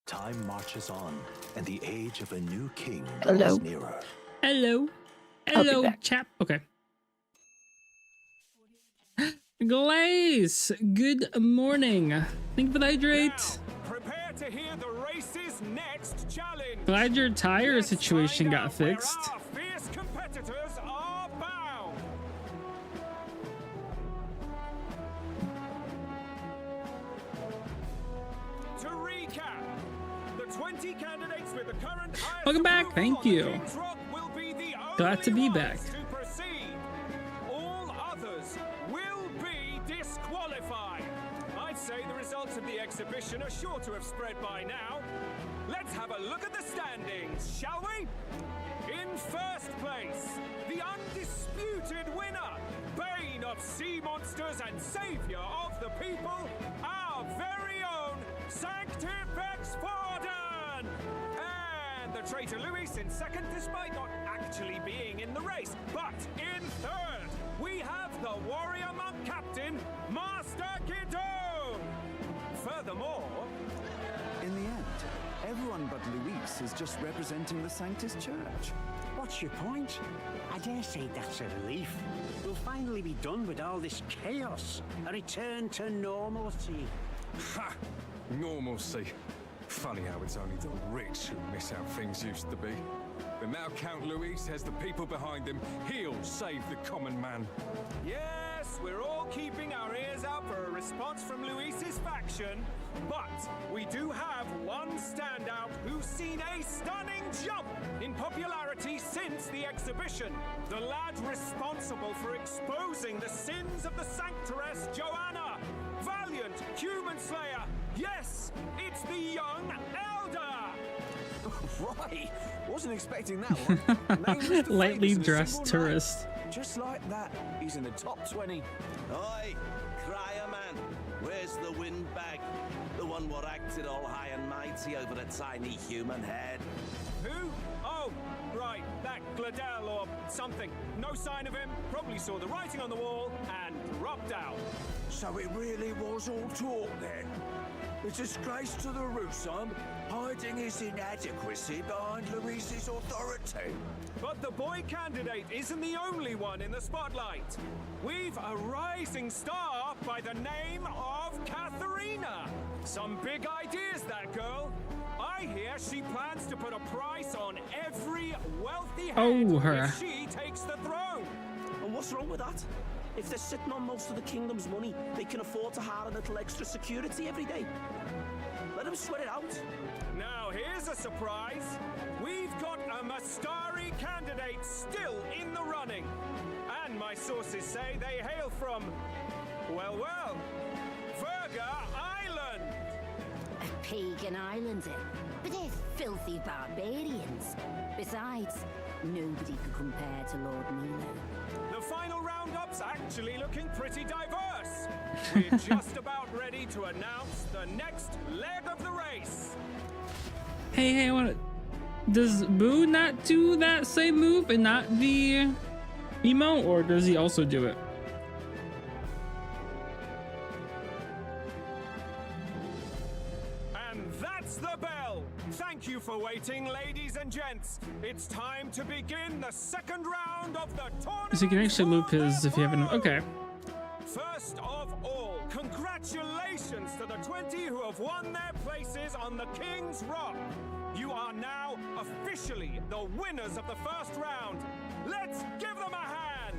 Time marches on, and the age of a new king Hello. draws nearer. Hello. I'll be Hello, back. chap. Okay. Glaze, good morning. Thank you for the hydrate. Prepare to hear the race's next challenge. Glad your tire situation got fixed. Our fierce competitors are bound. To recap, the 20 candidates with the current highest Welcome back. approval Thank on the you. King's Rock will be the Glad to be only back. ones to proceed. All others will be disqualified. I'd say the results of the exhibition are sure to have spread by now. Let's have a look at the standings, shall we? In first place, the undisputed winner, bane of sea monsters and savior of the people, our very own Sanctifex Forden! And the traitor Luis in second, despite not actually being in the race. But in third, we have the warrior monk captain, Master Guidon! Furthermore, in the end, everyone but Luis is just representing the Sanctus Church. What's your point? I dare say that's a relief. We'll finally be done with all this chaos. A return to normalcy. Ha! Normalcy. Funny how it's only the rich who miss how things used to be. But now Count Luis has the people behind him. He'll save the common man. yes, we're all keeping our ears out for a response from Luis's faction, but we do have one standout who's seen a stunning jump in popularity since the exhibition. The lad responsible for exposing the sins of the Sanctoress Joanna. Valiant human slayer. Yes, it's the young elder. Right, wasn't expecting that one. Nameless to Lightly famous in a dressed single tourist. night. Just like that, he's in the top 20. Oi, crier man, where's the windbag? The one what acted all high and mighty over a tiny human head. Who? Oh, right, that Gladel or something. No sign of him, probably saw the writing on the wall and dropped out. So it really was all talk then? A disgrace to the Rusum, hiding his inadequacy behind Luis's authority. But the boy candidate isn't the only one in the spotlight. We've a rising star by the name of Katharina. Some big ideas, that girl. I hear she plans to put a price on every wealthy head her. if she takes the throne. And what's wrong with that? If they're sitting on most of the kingdom's money, they can afford to hire a little extra security every day. Let them sweat it out. Now here's a surprise. We've got a Mastari candidate still in the running. And my sources say they hail from, well, Verga Island. A pagan island, but they're filthy barbarians. Besides, nobody could compare to Lord Milo. The final roundup's actually looking pretty diverse. We're just about ready to announce the next leg of the race. Hey, I wanna. Does Boo not do that same move and not the emo, or does he also do it? And that's the bell. Thank you for waiting, ladies and gents. It's time to begin the second round of the tournament. So you can actually loop his if you haven't. Okay. First of all, congratulations to the 20 who have won their places on the King's Rock. You are now officially the winners of the first round. Let's give them a hand.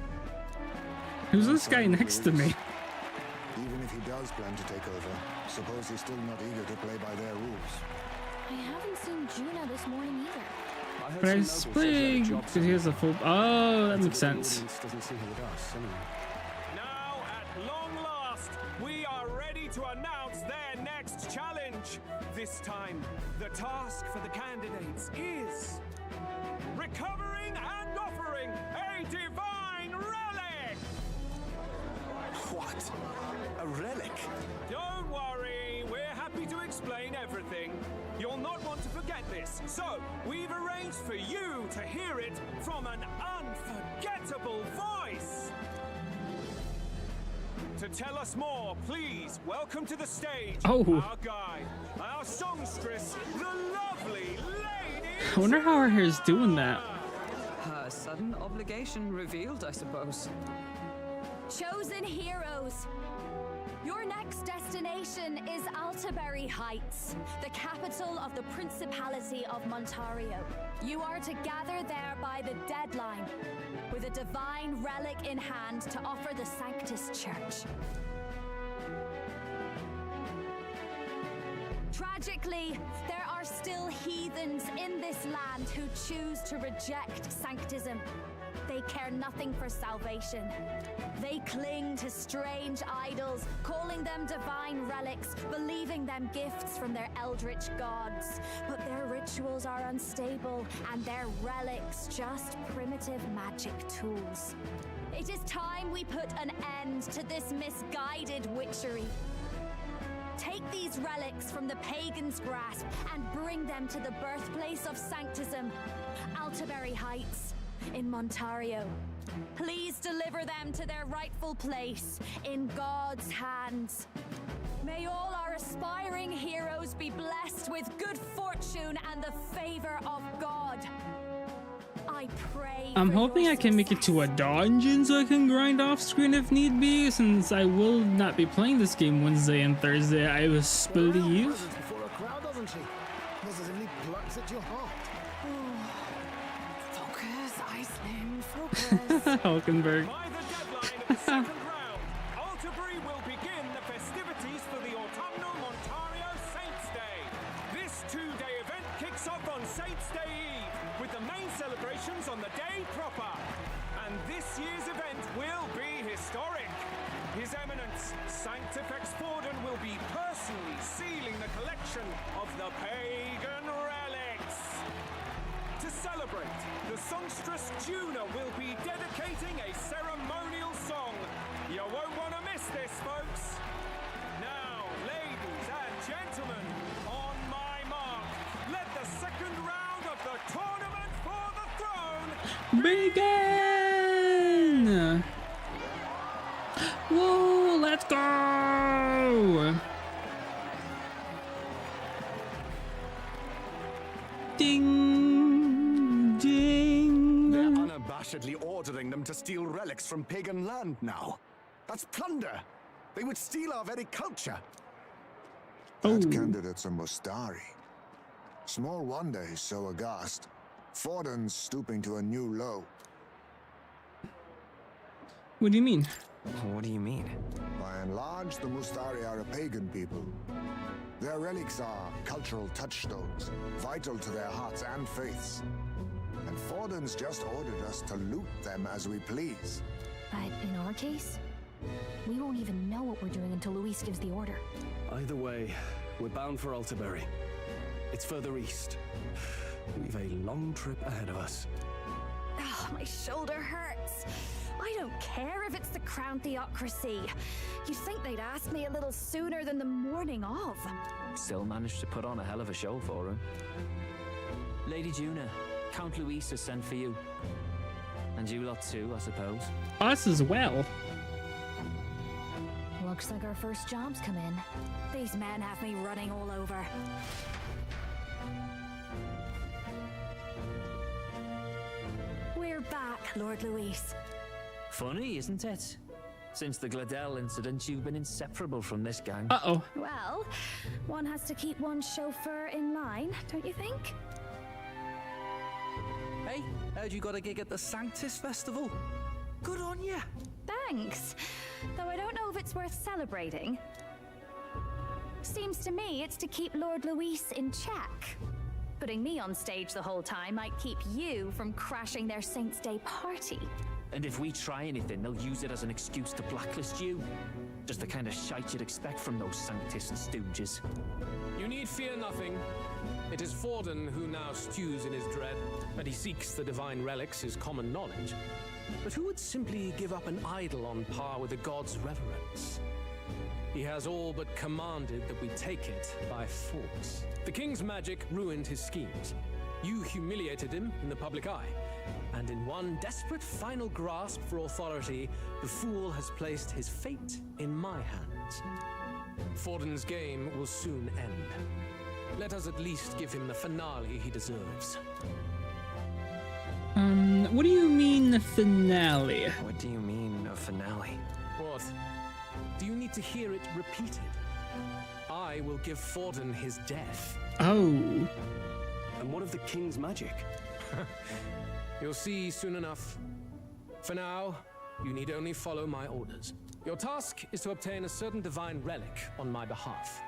Who's this guy next to me? Even if he does plan to take over, suppose he's still not eager to play by their rules. I haven't seen Juno this morning either. I Press play because here's a full. Oh, that makes sense. Now, at long last, we are ready to announce their next challenge. This time, the task for the candidates is recovering and offering a divine relic. What? A relic? Don't worry, we're happy to explain everything. You'll not want to forget this, so we've arranged for you to hear it from an unforgettable voice. To tell us more, please welcome to the stage our guide, our songstress, the lovely lady. I wonder how her hair's doing that. Her sudden obligation revealed, I suppose. Chosen heroes, your next destination is Altaberry Heights, the capital of the Principality of Montario. You are to gather there by the deadline, with a divine relic in hand to offer the Sanctus Church. Tragically, there are still heathens in this land who choose to reject sanctism. They care nothing for salvation. They cling to strange idols, calling them divine relics, believing them gifts from their eldritch gods. But their rituals are unstable, and their relics just primitive magic tools. It is time we put an end to this misguided witchery. Take these relics from the pagan's grasp and bring them to the birthplace of sanctism, Altaberry Heights in Montario. Please deliver them to their rightful place in God's hands. May all our aspiring heroes be blessed with good fortune and the favor of God. I pray. I'm hoping I can make it to a dungeon so I can grind off screen if need be, since I will not be playing this game Wednesday and Thursday, I believe. Before a crowd, doesn't she? Positively plucks at your heart. Focus, Iceland, focus. Hulkenberg. By the deadline of the second round, Altaberry will begin the festivities for the autumnal Montario Saints' Day. This two-day event kicks off on Saints' Day Eve, with the main celebrations on the day proper. And this year's event will be historic. His Eminence, Sanctifex Forden, will be personally sealing the collection of the pagan relics. To celebrate, the songstress Juna will be dedicating a ceremonial song. You won't want to miss this, folks. Now, ladies and gentlemen, on my mark, let the second round of the tournament for the throne begin! Whoa, let's go! Ding, ding. They're unabashedly ordering them to steal relics from pagan land now. That's plunder. They would steal our very culture. That candidate's a Mustari. Small wonder he's so aghast. Forden's stooping to a new low. What do you mean? What do you mean? By and large, the Mustari are a pagan people. Their relics are cultural touchstones, vital to their hearts and faiths. And Forden's just ordered us to loot them as we please. But in our case, we won't even know what we're doing until Luis gives the order. Either way, we're bound for Altaberry. It's further east. We've a long trip ahead of us. Oh, my shoulder hurts. I don't care if it's the Crown Theocracy. You'd think they'd ask me a little sooner than the morning of. Still managed to put on a hell of a show for him. Lady Juna, Count Luis has sent for you. And you lot too, I suppose. Us as well. Looks like our first job's come in. These men have me running all over. We're back, Lord Luis. Funny, isn't it? Since the Gladell incident, you've been inseparable from this gang. Uh-oh. Well, one has to keep one's chauffeur in line, don't you think? Hey, heard you got a gig at the Sanctus Festival? Good on ya. Thanks. Though I don't know if it's worth celebrating. Seems to me it's to keep Lord Luis in check. Putting me on stage the whole time might keep you from crashing their Saints' Day party. And if we try anything, they'll use it as an excuse to blacklist you. Just the kind of shite you'd expect from those Sanctist stooges. You need fear nothing. It is Forden who now stews in his dread, and he seeks the divine relics is common knowledge. But who would simply give up an idol on par with the god's reverence? He has all but commanded that we take it by force. The king's magic ruined his schemes. You humiliated him in the public eye. And in one desperate final grasp for authority, the fool has placed his fate in my hands. Forden's game will soon end. Let us at least give him the finale he deserves. What do you mean the finale? What do you mean, a finale? What? Do you need to hear it repeated? I will give Forden his death. Oh. And what of the king's magic? You'll see soon enough. For now, you need only follow my orders. Your task is to obtain a certain divine relic on my behalf.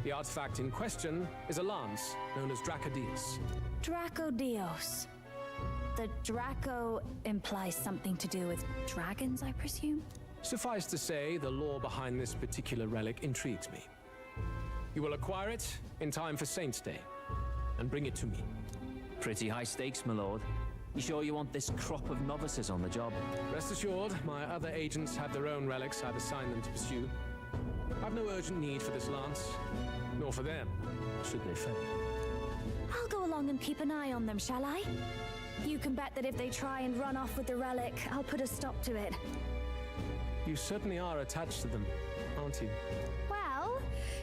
The artifact in question is a lance known as Dracodius. Dracodios. The Draco implies something to do with dragons, I presume? Suffice to say, the lore behind this particular relic intrigues me. You will acquire it in time for Saints' Day, and bring it to me. Pretty high stakes, my lord. You sure you want this crop of novices on the job? Rest assured, my other agents have their own relics I've assigned them to pursue. I've no urgent need for this lance, nor for them, should they fail. I'll go along and keep an eye on them, shall I? You can bet that if they try and run off with the relic, I'll put a stop to it. You certainly are attached to them, aren't you? Well,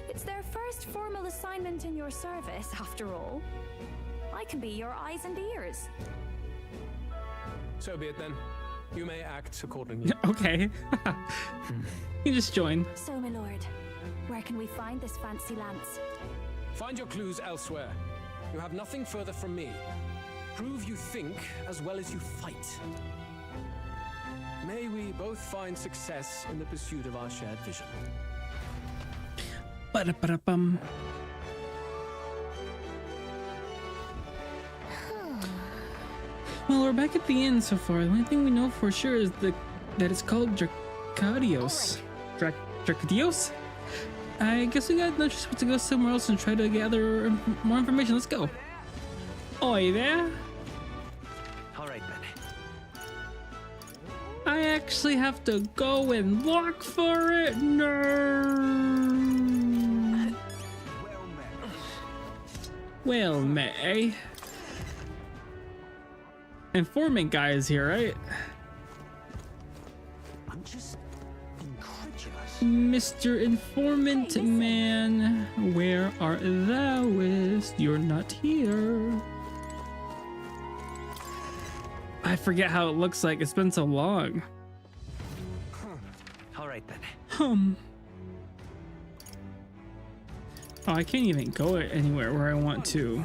it's their first formal assignment in your service, after all. I can be your eyes and ears. So be it then. You may act accordingly. Okay. You just join. So, my lord, where can we find this fancy lance? Find your clues elsewhere. You have nothing further from me. Prove you think as well as you fight. May we both find success in the pursuit of our shared vision. Ba-da-ba-da-bum. Well, we're back at the end so far. The only thing we know for sure is that it's called Dracodios. Dracodios? I guess we got no choice but to go somewhere else and try to gather more information. Let's go. Oi there. Alright then. I actually have to go and look for it? No. Well met, eh? Informant guy is here, right? I'm just incredulous. Mr. Informant Man, where art thouest? You're not here. I forget how it looks like. It's been so long. Alright then. Oh, I can't even go anywhere where I want to.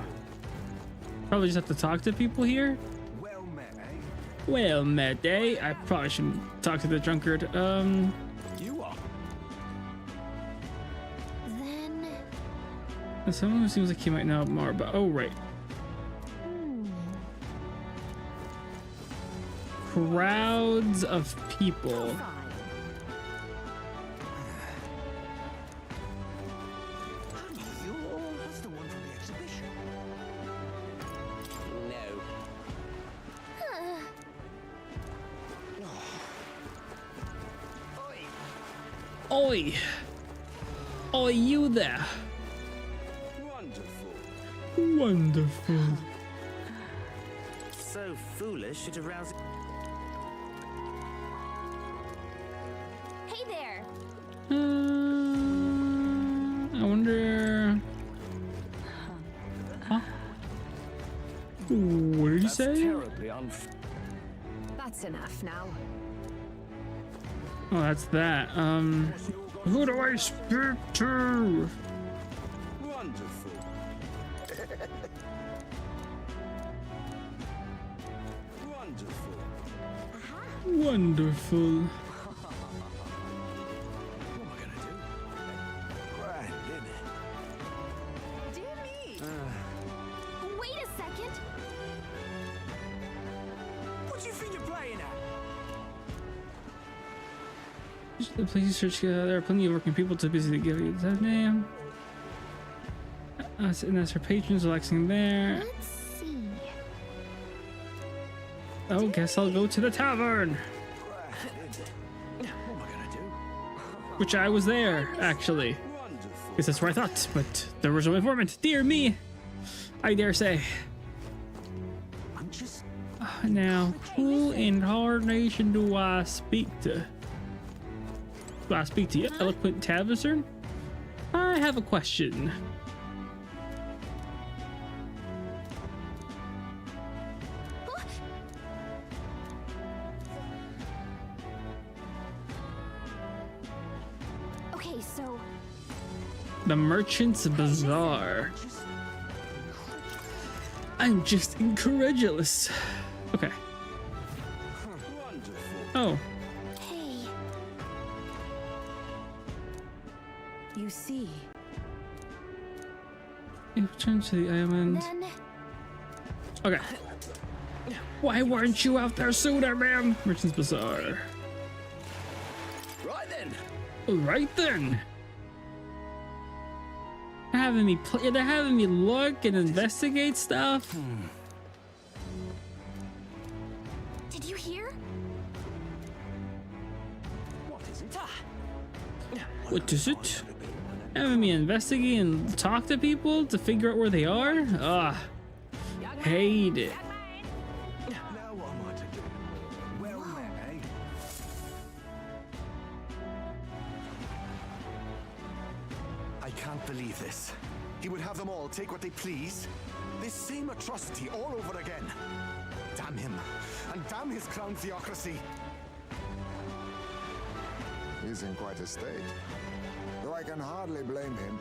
Probably just have to talk to people here. Well met, eh? I probably shouldn't talk to the drunkard. You are. Then Someone who seems like he might know more about. Oh, right. Crowds of people. That's the one from the exhibition. No. Oi! Oi, you there! Wonderful. Wonderful. So foolish it arouses. hey there. I wonder. Huh? What did you say? Terribly That's enough now. Oh, that's that. Who do I speak to? Wonderful. Wonderful. Wonderful. What am I gonna do? Grand, isn't it? Dear me. Please search. There are plenty of working people too busy to give you the name. And that's her patrons relaxing there. Let's see. Oh, guess I'll go to the tavern. Which I was there, actually. Because that's where I thought, but there was no informant. Dear me! I dare say. Now, who in Hardnation do I speak to? Do I speak to you, eloquent Tavern? I have a question. Okay, so The Merchant's Bazaar. I'm just incredulous. Okay. Oh. hey, You see, Return to the island. then Okay. Why weren't you out there sooner, ma'am? Merchant's Bazaar. Right then. Right then. They're having me look and investigate stuff. did you hear? What is it? Having me investigate and talk to people to figure out where they are? Ah, hate it. Now what am I to do? Well met, eh? I can't believe this. He would have them all take what they please. This same atrocity all over again. Damn him. And damn his crown theocracy. He's in quite a state. Though I can hardly blame him,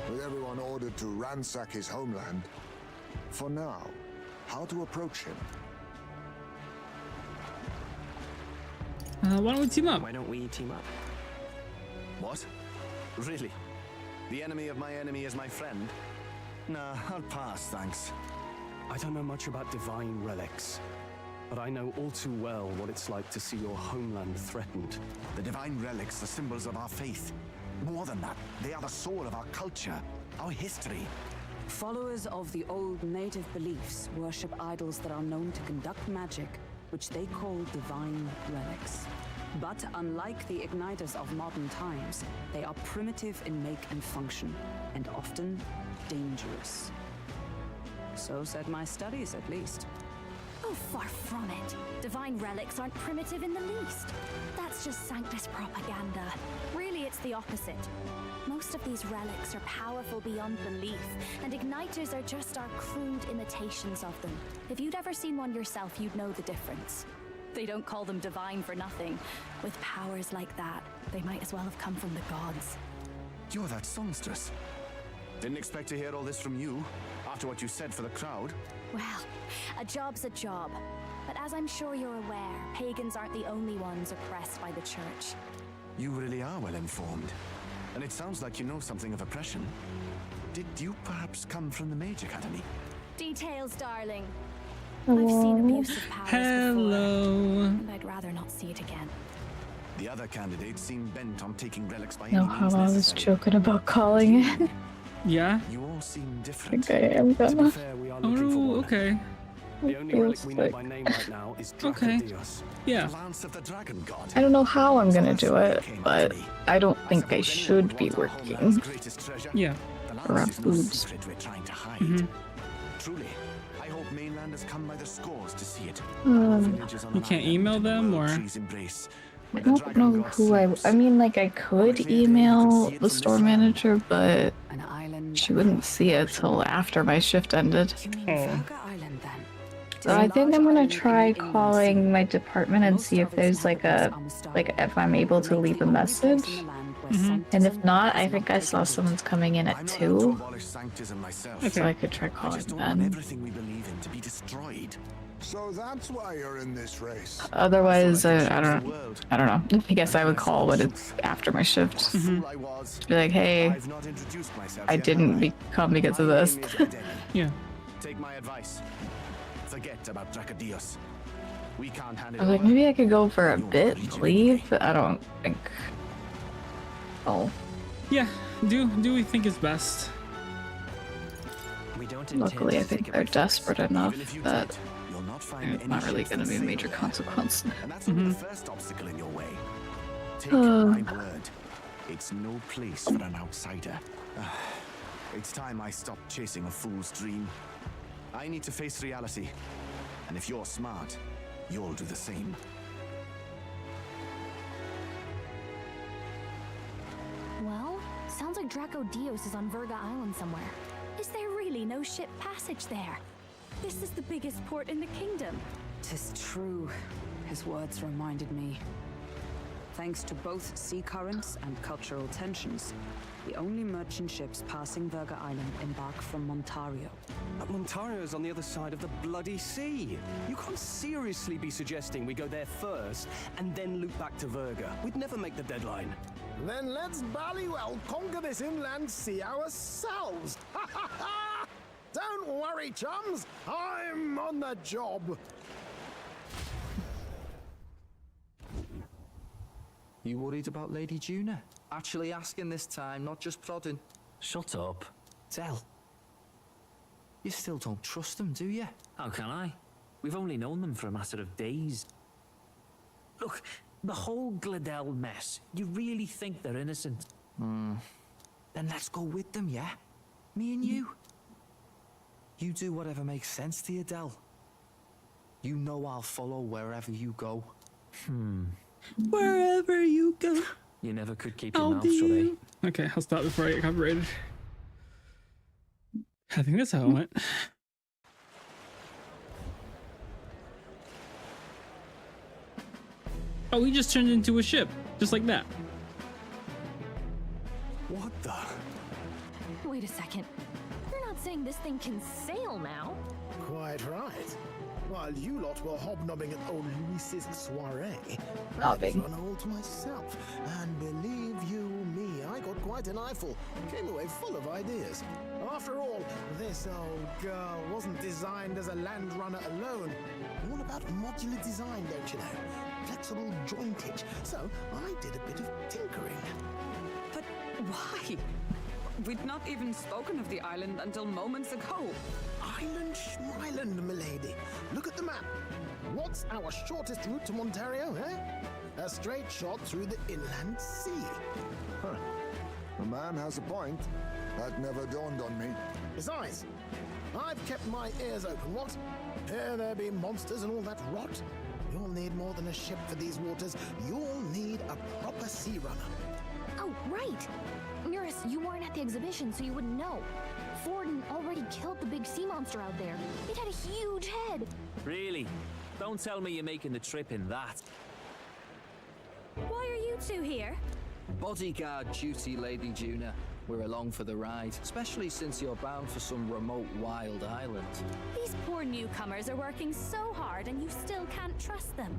with everyone ordered to ransack his homeland. For now, how to approach him? Why don't we team up? Why don't we team up? What? Really? The enemy of my enemy is my friend? Nah, I'll pass, thanks. I don't know much about divine relics, but I know all too well what it's like to see your homeland threatened. The divine relics are symbols of our faith. More than that, they are the soul of our culture, our history. followers of the old native beliefs worship idols that are known to conduct magic, which they call divine relics. But unlike the igniters of modern times, they are primitive in make and function, and often dangerous. So said my studies, at least. Oh, far from it. Divine relics aren't primitive in the least. That's just Sanctus propaganda. Really, it's the opposite. Most of these relics are powerful beyond belief, and igniters are just our crude imitations of them. If you'd ever seen one yourself, you'd know the difference. They don't call them divine for nothing. With powers like that, they might as well have come from the gods. You're that songstress. Didn't expect to hear all this from you, after what you said for the crowd. Well, a job's a job. But as I'm sure you're aware, pagans aren't the only ones oppressed by the church. You really are well informed. And it sounds like you know something of oppression. Did you perhaps come from the Mage Academy? Details, darling. I've seen abusive powers Hello. before, and I'd rather not see it again. The other candidates seem bent on taking relics by Know any how means I was necessary. joking about calling it. Yeah? You all seem I different. think I am To be gonna. fair, we are looking for Oh, one. okay. The only relic we know by name right now is Okay. Dracodios. Yeah. The Lance of the Dragon God. I don't know how I'm gonna do it, but I don't think I should be working Greatest treasure. Yeah. The around Lance is no foods. secret we're trying to hide. Mhm. Truly, I hope mainlanders come by the scores to see it. Villages You can't email them, or? I don't know who I mean, like, I could email the store manager, but she wouldn't see it till after my shift ended. Oh. So I think I'm gonna try calling my department and see if there's like if I'm able to leave a message. And if not, I think I saw someone's coming in at 2. So I could try calling then. Everything we believe in to be destroyed. So that's why you're in this race. Otherwise, I don't know. I guess I would call when it's after my shift. Be like, hey, I didn't become because of this. Yeah. Take my advice. Forget about Dracodios. We can't hand it I was like, over. maybe I could go for a bit and leave, but I don't think Oh. Yeah, do we think it's best? We don't Luckily, I think they're desperate enough that there's not really going to be a major consequence. And that's only the first obstacle in your way. Take my word. It's no place for an outsider. It's time I stopped chasing a fool's dream. I need to face reality. And if you're smart, you'll do the same. Well, sounds like Draco Dios is on Verga Island somewhere. Is there really no ship passage there? This is the biggest port in the kingdom. 'Tis true. His words reminded me. Thanks to both sea currents and cultural tensions, the only merchant ships passing Verga Island embark from Montario. But Montario's on the other side of the bloody sea. You can't seriously be suggesting we go there first and then loop back to Verga. We'd never make the deadline. Then let's ballywell conquer this inland sea ourselves! Ha ha ha! Don't worry, chums! I'm on the job! You worried about Lady Juna? Actually asking this time, not just prodding. Shut up. Tell. You still don't trust them, do you? How can I? We've only known them for a matter of days. Look, the whole Gladel mess, you really think they're innocent? Then let's go with them, yeah? Me and you. You do whatever makes sense to you, Del. You know I'll follow wherever you go. Wherever you go. You never could keep your mouth shut, eh? Okay, I'll stop before I get copyrighted. I think that's how it went. Oh, he just turned into a ship, just like that. What the? Wait a second. You're not saying this thing can sail now? Quite right. While you lot were hobnobbing at old Luis's soiree, I Hobbing. run all to myself. And believe you me, I got quite an eyeful. Came away full of ideas. After all, this old girl wasn't designed as a land runner alone. All about modular design, don't you know? Flexible jointage. So I did a bit of tinkering. But why? We'd not even spoken of the island until moments ago. Island Schmyland, milady. Look at the map. What's our shortest route to Montario, eh? A straight shot through the inland sea. Huh. The man has a point. That never dawned on me. Besides, I've kept my ears open, what? Here there be monsters and all that rot. You'll need more than a ship for these waters. You'll need a proper sea runner. Oh, right. Mirus, you weren't at the exhibition, so you wouldn't know. Forden already killed the big sea monster out there. It had a huge head. Really? Don't tell me you're making the trip in that. Why are you two here? Bodyguard duty, Lady Juna. We're along for the ride, especially since you're bound for some remote wild island. These poor newcomers are working so hard and you still can't trust them.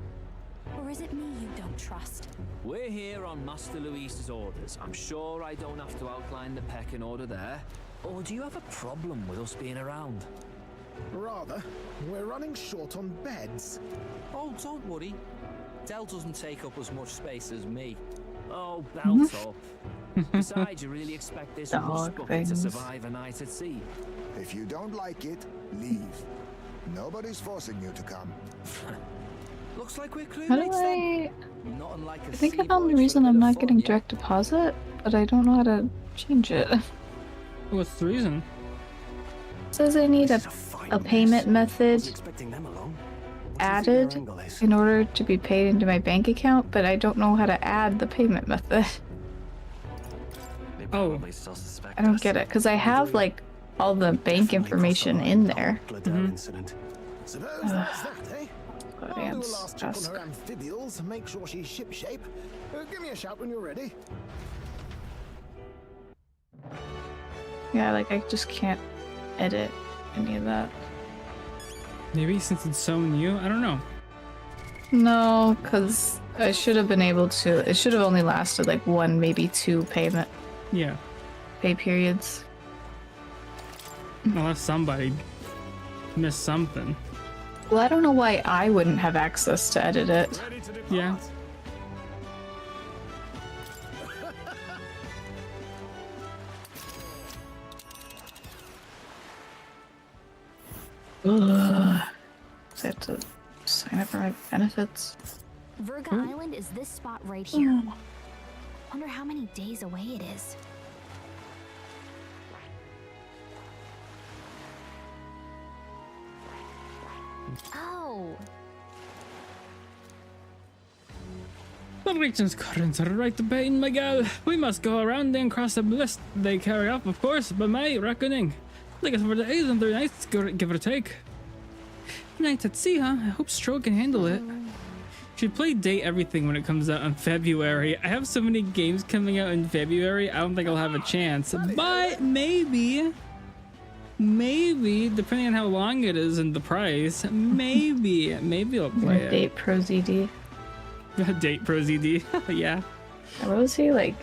Or is it me you don't trust? We're here on Master Luis's orders. I'm sure I don't have to outline the pecking order there. Or do you have a problem with us being around? Rather, we're running short on beds. Oh, don't worry. Del doesn't take up as much space as me. Oh, belt up. Besides, you really expect this rust bucket to survive a night at sea? If you don't like it, leave. Nobody's forcing you to come. Looks like we're How do I... I think I found the reason I'm not getting direct deposit, but I don't know how to change it. What's the reason? It says I need a payment method added in order to be paid into my bank account, but I don't know how to add the payment method. Oh. I don't get it, because I have like all the bank information in there. Suppose that's that, eh? I'll do a last check on her amphibials, make sure she's shipshape. Give me a shout when you're ready. Yeah, like I just can't edit any of that. Maybe since it's so new, I don't know. No, because I should have been able to. It should have only lasted like 1, maybe 2 payment. Yeah. Pay periods. Unless somebody missed something. Well, I don't know why I wouldn't have access to edit it. Yeah. I have to sign up for my benefits. Verga Island is this spot right here. Wonder how many days away it is. Oh. The region's currents are right behind Miguel. We must go around and cross the list they carry up, of course, by my reckoning. Like it's over the 800 nights, give or take. Nights at sea, huh? I hope Stro can handle it. Should play date everything when it comes out in February. I have so many games coming out in February, I don't think I'll have a chance. But maybe, depending on how long it is and the price, maybe I'll play it. Date Pro ZD. Date Pro ZD. Yeah. What was he like?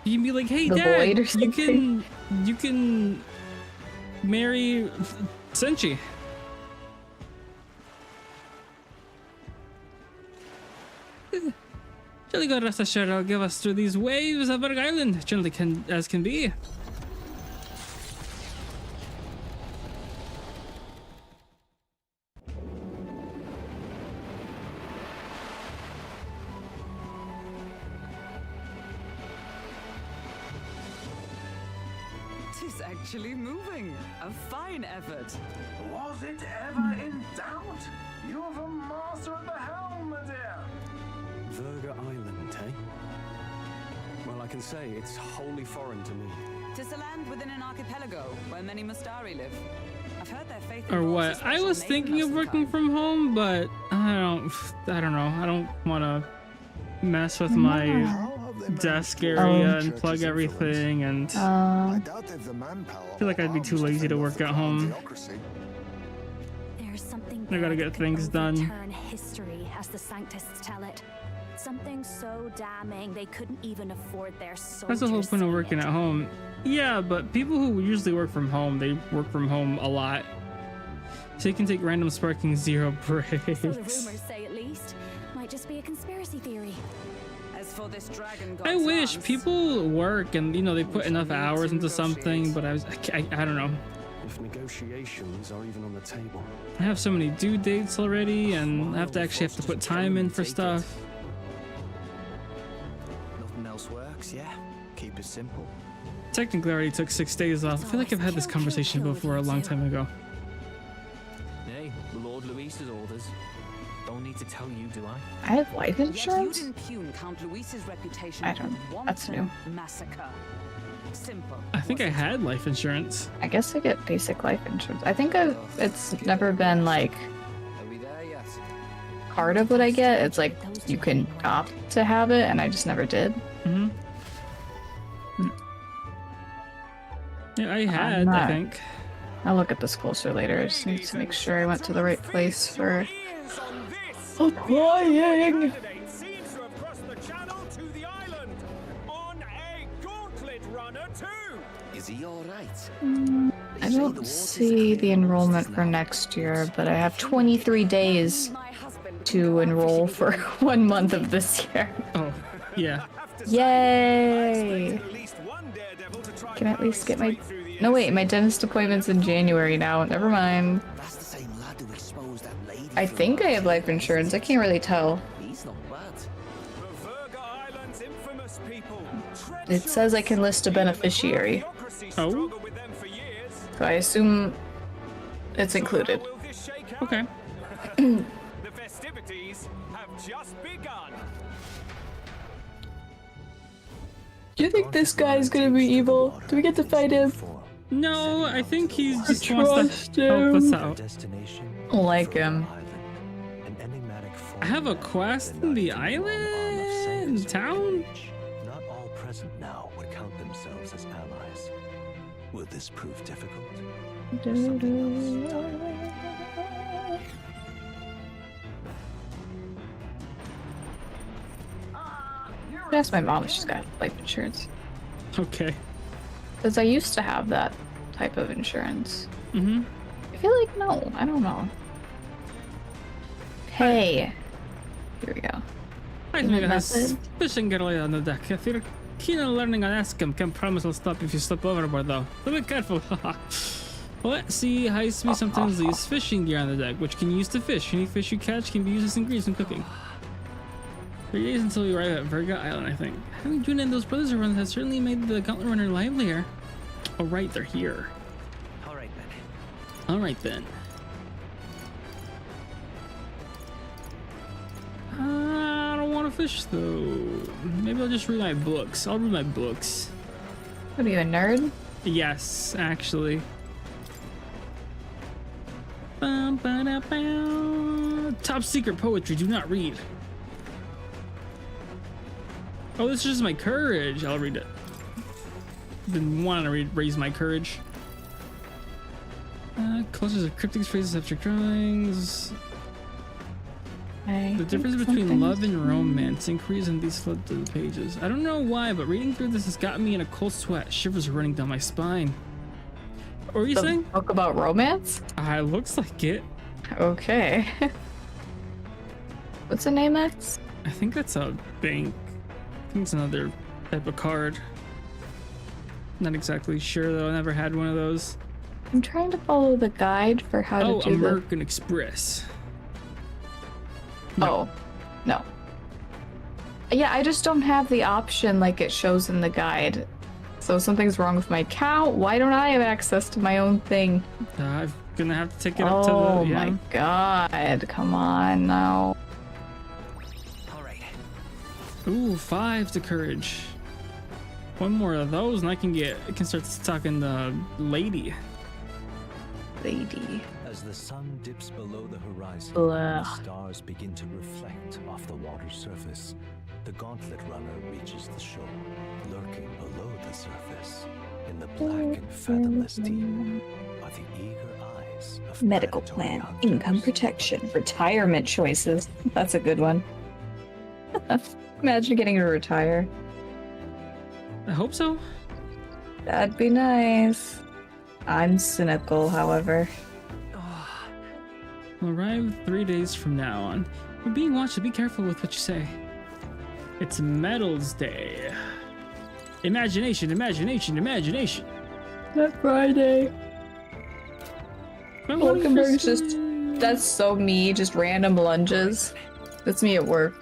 You can be like, hey the Dad, or something? you can marry Senshi. Jolly good, rest assured I'll give us through these waves of Berg Island, gently as can be. Tis actually moving. A fine effort. Was it ever in doubt? You're the master of the helm, my dear. Verga Island, eh? Well, I can say it's wholly foreign to me. Tis a land within an archipelago where many Mustari live. I've heard their faith Or what? I was thinking of working from home, but I don't know. I don't want to mess with my desk area and plug everything, and I feel like I'd be too lazy to work at home. There's something I gotta get things done. Turn history, as the Sanctists tell it. Something so damning they couldn't even afford their soldiers. That's the whole point of working at home. Yeah, but people who usually work from home, they work from home a lot. So you can take random sparking 0 breaks. So the rumors say, at least. Might just be a conspiracy theory. As for this dragon I wish people work and, you know, they put enough hours into something, but I don't know. If negotiations are even on the table. I have so many due dates already, and I have to put time in for stuff. Nothing else works, yeah? Keep it simple. Technically, I already took 6 days off. I feel like I've had this conversation before a long time ago. Nay, Lord Luis's orders. Don't need to tell you, do I? I have life insurance? Yet you'd impugn Count Luis's reputation. I don't. That's new. Massacre. Simple. I think I had life insurance. I guess I get basic life insurance. I think it's never been like part of what I get. It's like you can opt to have it, and I just never did. Mm-hmm. Yeah, I had, I think. I'll look at this closer later. I just need to make sure I went to the right place for applying. Is he alright? I don't see the enrollment for next year, but I have 23 days to enroll for 1 month of this year. Oh, yeah. Yay! Can I at least get my... No, wait, my dentist appointment's in January now. Never mind. I think I have life insurance. I can't really tell. It says I can list a beneficiary. Oh? So I assume it's included. Okay. The festivities have just begun. Do you think this guy's gonna be evil? Do we get to fight him? No, I think he's just wants to help us out. I like him. I have a quest in the island town. Not all present now would count themselves as allies. Will this prove difficult? Ask my mom if she's got life insurance. Okay. Because I used to have that type of insurance. Mm-hmm. I feel like no, I don't know. Hey. Here we go. I think it has fishing girl on the deck. If you're keen on learning on Eskim, can promise I'll stop if you slip overboard though. So be careful. What? See, heist me sometimes leaves fishing gear on the deck, which can be used to fish. Any fish you catch can be used as ingredients in cooking. 3 days until we arrive at Verga Island, I think. Having Juna and those brothers around has certainly made the Gauntlet Runner livelier. Oh, right, they're here. Alright then. Alright then. I don't want to fish though. Maybe I'll just read my books. I'll read my books. What are you, a nerd? Yes, actually. Top secret poetry, do not read. Oh, this is just my courage. I'll read it. Been wanting to raise my courage. Clusters of cryptic phrases after drawings. The difference between love and romance increases in these flip to the pages. I don't know why, but reading through this has got me in a cold sweat. Shivers running down my spine. What were you saying? Book about romance? Looks like it. Okay. What's the name, X? I think that's a bank. I think it's another type of card. Not exactly sure though. I never had one of those. I'm trying to follow the guide for how to do American Express. No. Oh, no. Yeah, I just don't have the option like it shows in the guide. So something's wrong with my account. Why don't I have access to my own thing? I'm gonna have to take it up to the... Oh my god, come on now. Alright. Ooh, 5 to courage. One more of those and I can start talking to lady. As the sun dips below the horizon, Blah. the stars begin to reflect off the water's surface. The Gauntlet Runner reaches the shore, lurking below the surface. In the black and fathomless deep are the eager eyes of Medical plan, income protection, retirement choices. That's a good one. Imagine getting to retire. I hope so. That'd be nice. I'm cynical, however. We'll arrive 3 days from now on. We're being watched, so be careful with what you say. It's Medals Day. Imagination, imagination, imagination. That Friday. Hulkenberg's just... That's so me, just random lunges. That's me at work.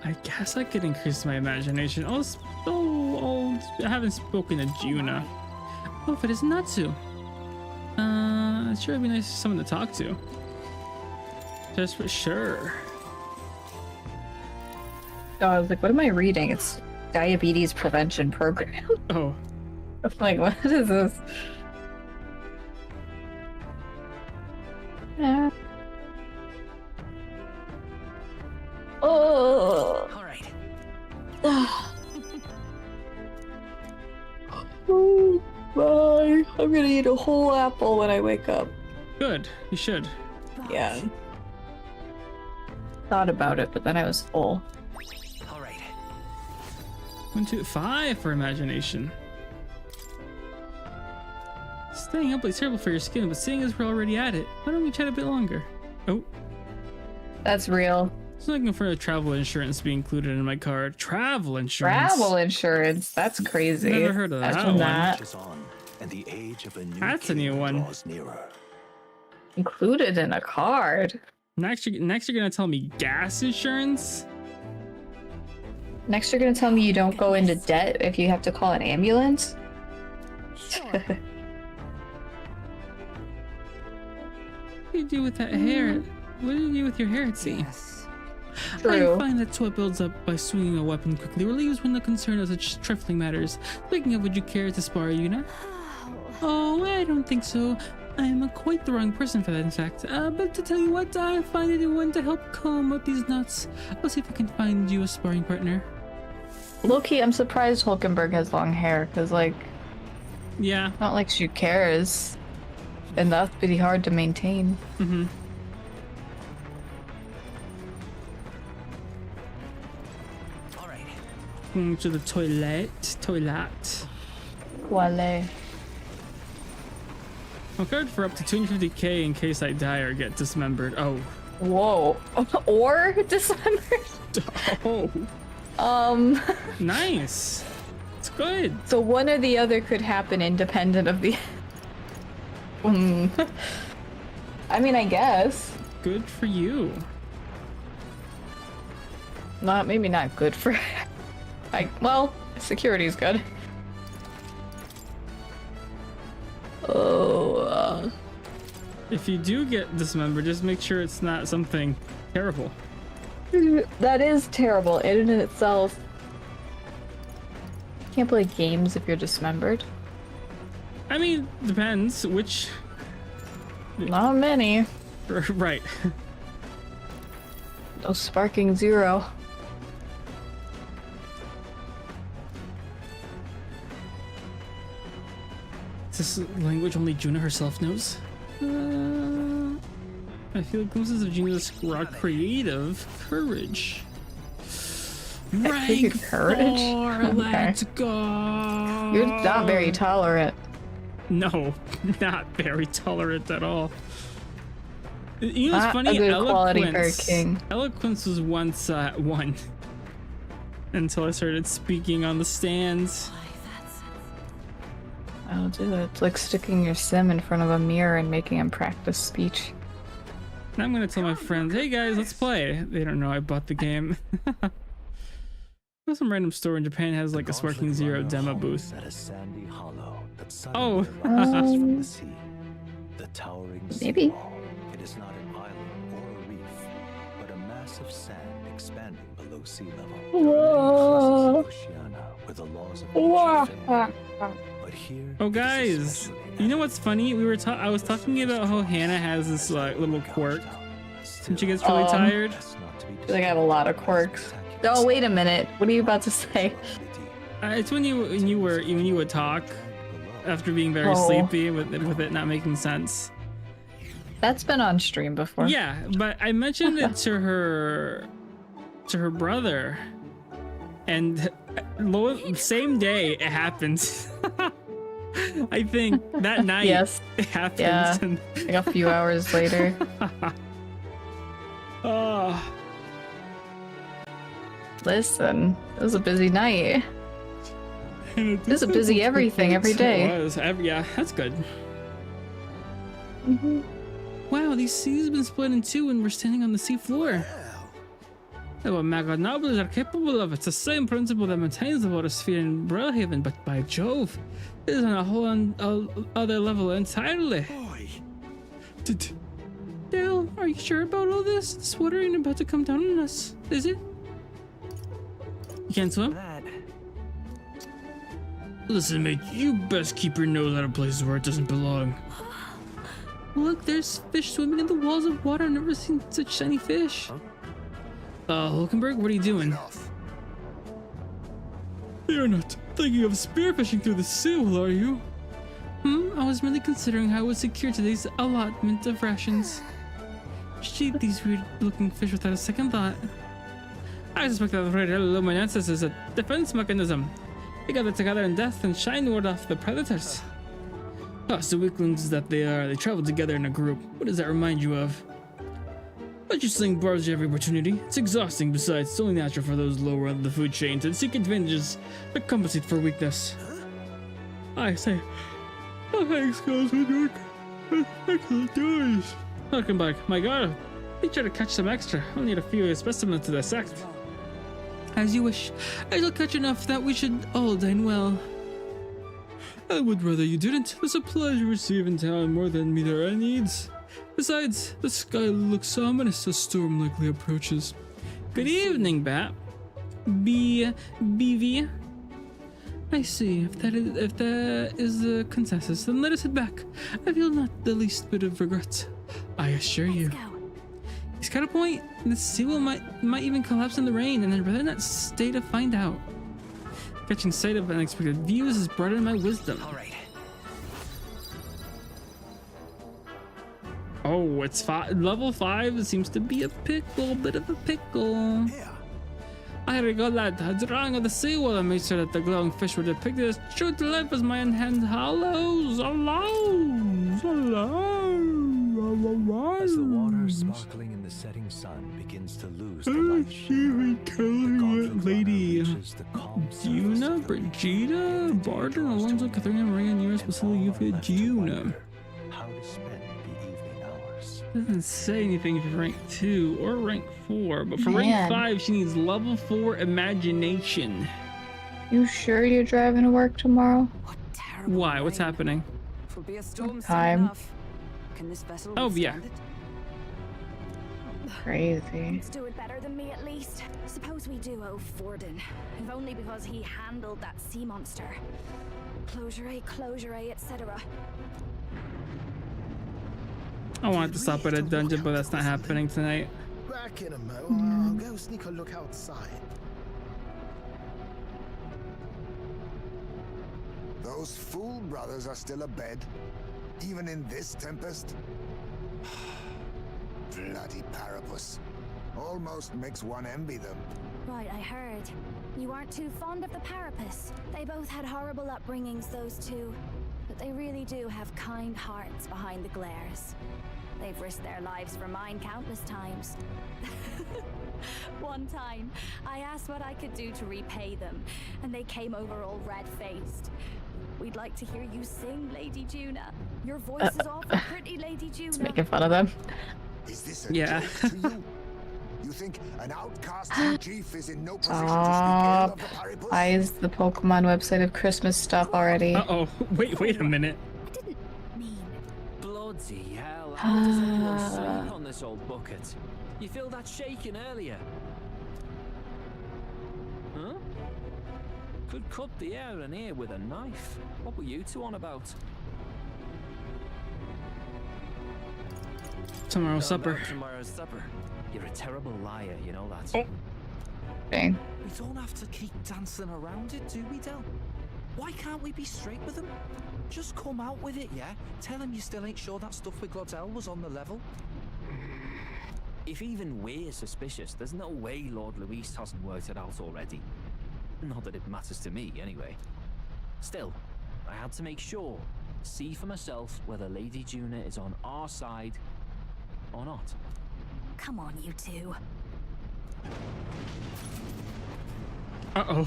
I guess I could increase my imagination. I haven't spoken to Juna. Oh, if it is Natsu. It sure would be nice someone to talk to. Just for sure. Oh, I was like, what am I reading? It's diabetes prevention program. Oh. I'm like, what is this? Oh. All right. Oh, bye. I'm gonna eat a whole apple when I wake up. Good. You should. Yeah. Thought about it, but then I was full. All right. 1, 2, 5 for imagination. Staying up is terrible for your skin, but seeing as we're already at it, why don't we chat a bit longer? Oh. That's real. So looking for a travel insurance to be included in my card. Travel insurance. Travel insurance. That's crazy. Never heard of that one. That's a new one. Included in a card. Next you're gonna tell me gas insurance? Next you're gonna tell me you don't go into debt if you have to call an ambulance? Sure. What do you do with that hair? What do you do with your hair, Etsy? True. I find that sweat builds up by swinging a weapon quickly relieves when the concern of such trifling matters. Speaking of, would you care to spar, Yuna? Oh, I don't think so. I am quite the wrong person for that, in fact. But to tell you what, I find anyone to help comb out these nuts. I'll see if I can find you a sparring partner. Low-key, I'm surprised Hulkenberg has long hair, because, like... Yeah. Not like she cares. And that's pretty hard to maintain. Mm-hmm. To the toilet. Toilet. I'm covered for up to 250k in case I die or get dismembered. Oh. Whoa. Or dismembered? Oh. Nice. It's good. So one or the other could happen independent of the... I mean, I guess. Good for you. Maybe not good for... well, security's good. Oh. If you do get dismembered, just make sure it's not something terrible. That is terrible in and itself. You can't play games if you're dismembered. I mean, depends which. Not many. Right. No sparking zero. Is this language only Juna herself knows? I feel like glimpses of Juna's raw creative courage. Rank 4, okay. Let's go! You're not very tolerant. No, not very tolerant at all. You know what's Not funny? a good quality for a king. Eloquence was once 1. Until I started speaking on the stands. I'll do it. It's like sticking your sim in front of a mirror and making him practice speech. And I'm gonna tell my friends, hey guys, let's play. They don't know I bought the game. Some random store in Japan has like a Sparking Zero demo booth. At a sandy hollow that Oh. rises from the sea. The towering Maybe. wall. It is not an island or a reef, but a mass of sand expanding below sea level. Whoa. Oceania, where the laws of Whoa. nature fail. But here, Oh guys, you know what's funny? I was talking about how Hannah has this like little quirk when she gets really tired. I feel like I have a lot of quirks. Oh, wait a minute. What are you about to say? It's when you would talk after being very sleepy with it not making sense. That's been on stream before. Yeah, but I mentioned it to her brother, and same day it happened. I think that night it happened. Yeah, like a few hours later. Oh. Listen, it was a busy night. It was a busy everything every day. Yeah, that's good. Wow, these seas have been split in two and we're standing on the sea floor. What Mega Nobles are capable of. It's the same principle that maintains the water sphere in Brailhaven, but by Jove, it is on a whole other level entirely. Dale, are you sure about all this? This water ain't about to come down on us, is it? You can't swim? Listen, mate, you best keep your nose out of places where it doesn't belong. Look, there's fish swimming in the walls of water. I've never seen such shiny fish. Hulkenberg, what are you doing? You're not thinking of spearfishing through the seal, are you? I was merely considering how I would secure today's allotment of rations. Just eat these weird-looking fish without a second thought. I suspect that the luminance is a defense mechanism. They gather together in death and shine ward off the predators. So weaklings that they are, they travel together in a group. What does that remind you of? But you sling barbs at every opportunity. It's exhausting. Besides, it's only natural for those lower on the food chain to seek advantages that compensate for weakness. I say, thanks, Cousin York. Excellent doings. Welcome back. My God, be sure to catch some extra. I'll need a few specimens to dissect. As you wish. I shall catch enough that we should all dine well. I would rather you didn't. The supplies you receive in town more than meet our needs. Besides, the sky looks ominous. A storm likely approaches. Good evening, Bat. BV. I see. If that is the consensus, then let us head back. I feel not the least bit of regret. I assure you. He's got a point. The seawall might even collapse in the rain, and I'd rather not stay to find out. Catching sight of unexpected views has brought in my wisdom. All right. Oh, it's level 5. It seems to be a pickle, bit of a pickle. Yeah. I recall that drawing of the seawall and made sure that the glowing fish were depicted as true to life as my in-hand hollows. As the water sparkling in the the setting sun begins to lose the light shimmer, Lady Juna, Brigida, Barton, Alonso, Katharina, Maria, Nira, specifically Euphoria, Juna. how to spend the evening hours. Doesn't say anything for rank 2 or rank 4, but for rank 5, she needs level 4 imagination. You sure you're driving to work tomorrow? Why? What's happening? It'll be a storm Time. soon enough. Can this vessel Oh, yeah. withstand it? Crazy. Let's do it better than me at least. Suppose we do owe Forden, if only because he handled that sea monster. Closure, etc. I wanted to stop at a dungeon, but that's not happening tonight. Back in a mo. I'll go sneak a look outside. Those fool brothers are still abed, even in this tempest. Bloody Parapus. Almost makes one envy them. Right, I heard. You aren't too fond of the Parapus. They both had horrible upbringings, those two. But they really do have kind hearts behind the glares. They've risked their lives for mine countless times. One time, I asked what I could do to repay them, and they came over all red-faced. We'd like to hear you sing, Lady Juna. Your voice is awful pretty, Lady Juna. It's making fun of them. Is this a Yeah. joke to you? You think an outcast chief is in no position to speak ill of the Parapus? Why is the Pokemon website of Christmas stuff already? Uh-oh. Wait a minute. Bloody hell, how does anyone sleep on this old bucket? You feel that shaking earlier? Huh? Could cut the air in here with a knife. What were you two on about? Tomorrow's supper. Tomorrow's supper. You're a terrible liar, you know that. Dang. We don't have to keep dancing around it, do we, Del? Why can't we be straight with him? Just come out with it, yeah? Tell him you still ain't sure that stuff with Glodell was on the level. If even we're suspicious, there's no way Lord Luis hasn't worked it out already. Not that it matters to me, anyway. Still, I had to make sure, see for myself whether Lady Juna is on our side or not. Come on, you two. Uh-oh.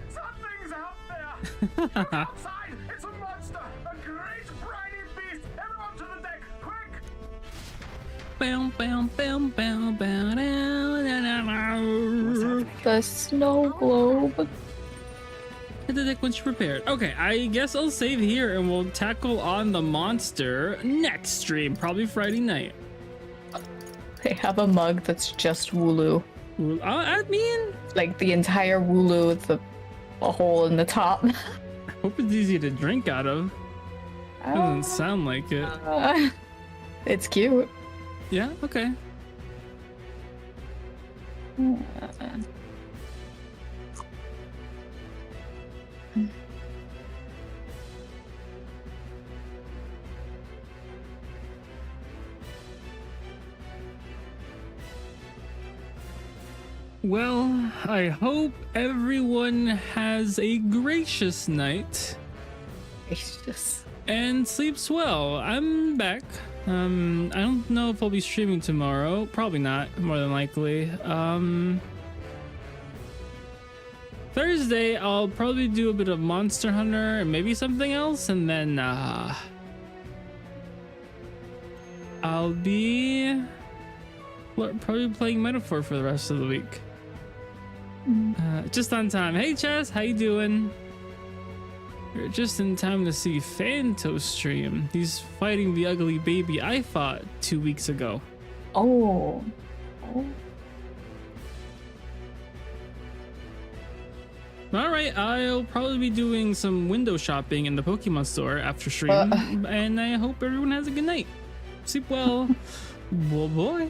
Something's out there! Look outside! It's a monster! A great briny beast! Everyone to the deck! Quick! Bam, bam, bam, bam, bam, The snow globe. Hit the deck once you're prepared. Okay, I guess I'll save here and we'll tackle on the monster next stream, probably Friday night. They have a mug that's just Wooloo. I mean, like the entire Wooloo with a hole in the top. I hope it's easy to drink out of. Doesn't sound like it. It's cute. Yeah, okay. Well, I hope everyone has a gracious night. Gracious. And sleeps well. I'm back. I don't know if I'll be streaming tomorrow. Probably not, more than likely. Thursday, I'll probably do a bit of Monster Hunter and maybe something else, and then I'll be probably playing Metaphor for the rest of the week. Just on time. Hey Chess, how you doing? You're just in time to see Phanto stream. He's fighting the ugly baby I fought 2 weeks ago. Oh. Alright, I'll probably be doing some window shopping in the Pokemon store after stream, and I hope everyone has a good night. Sleep well. Boy.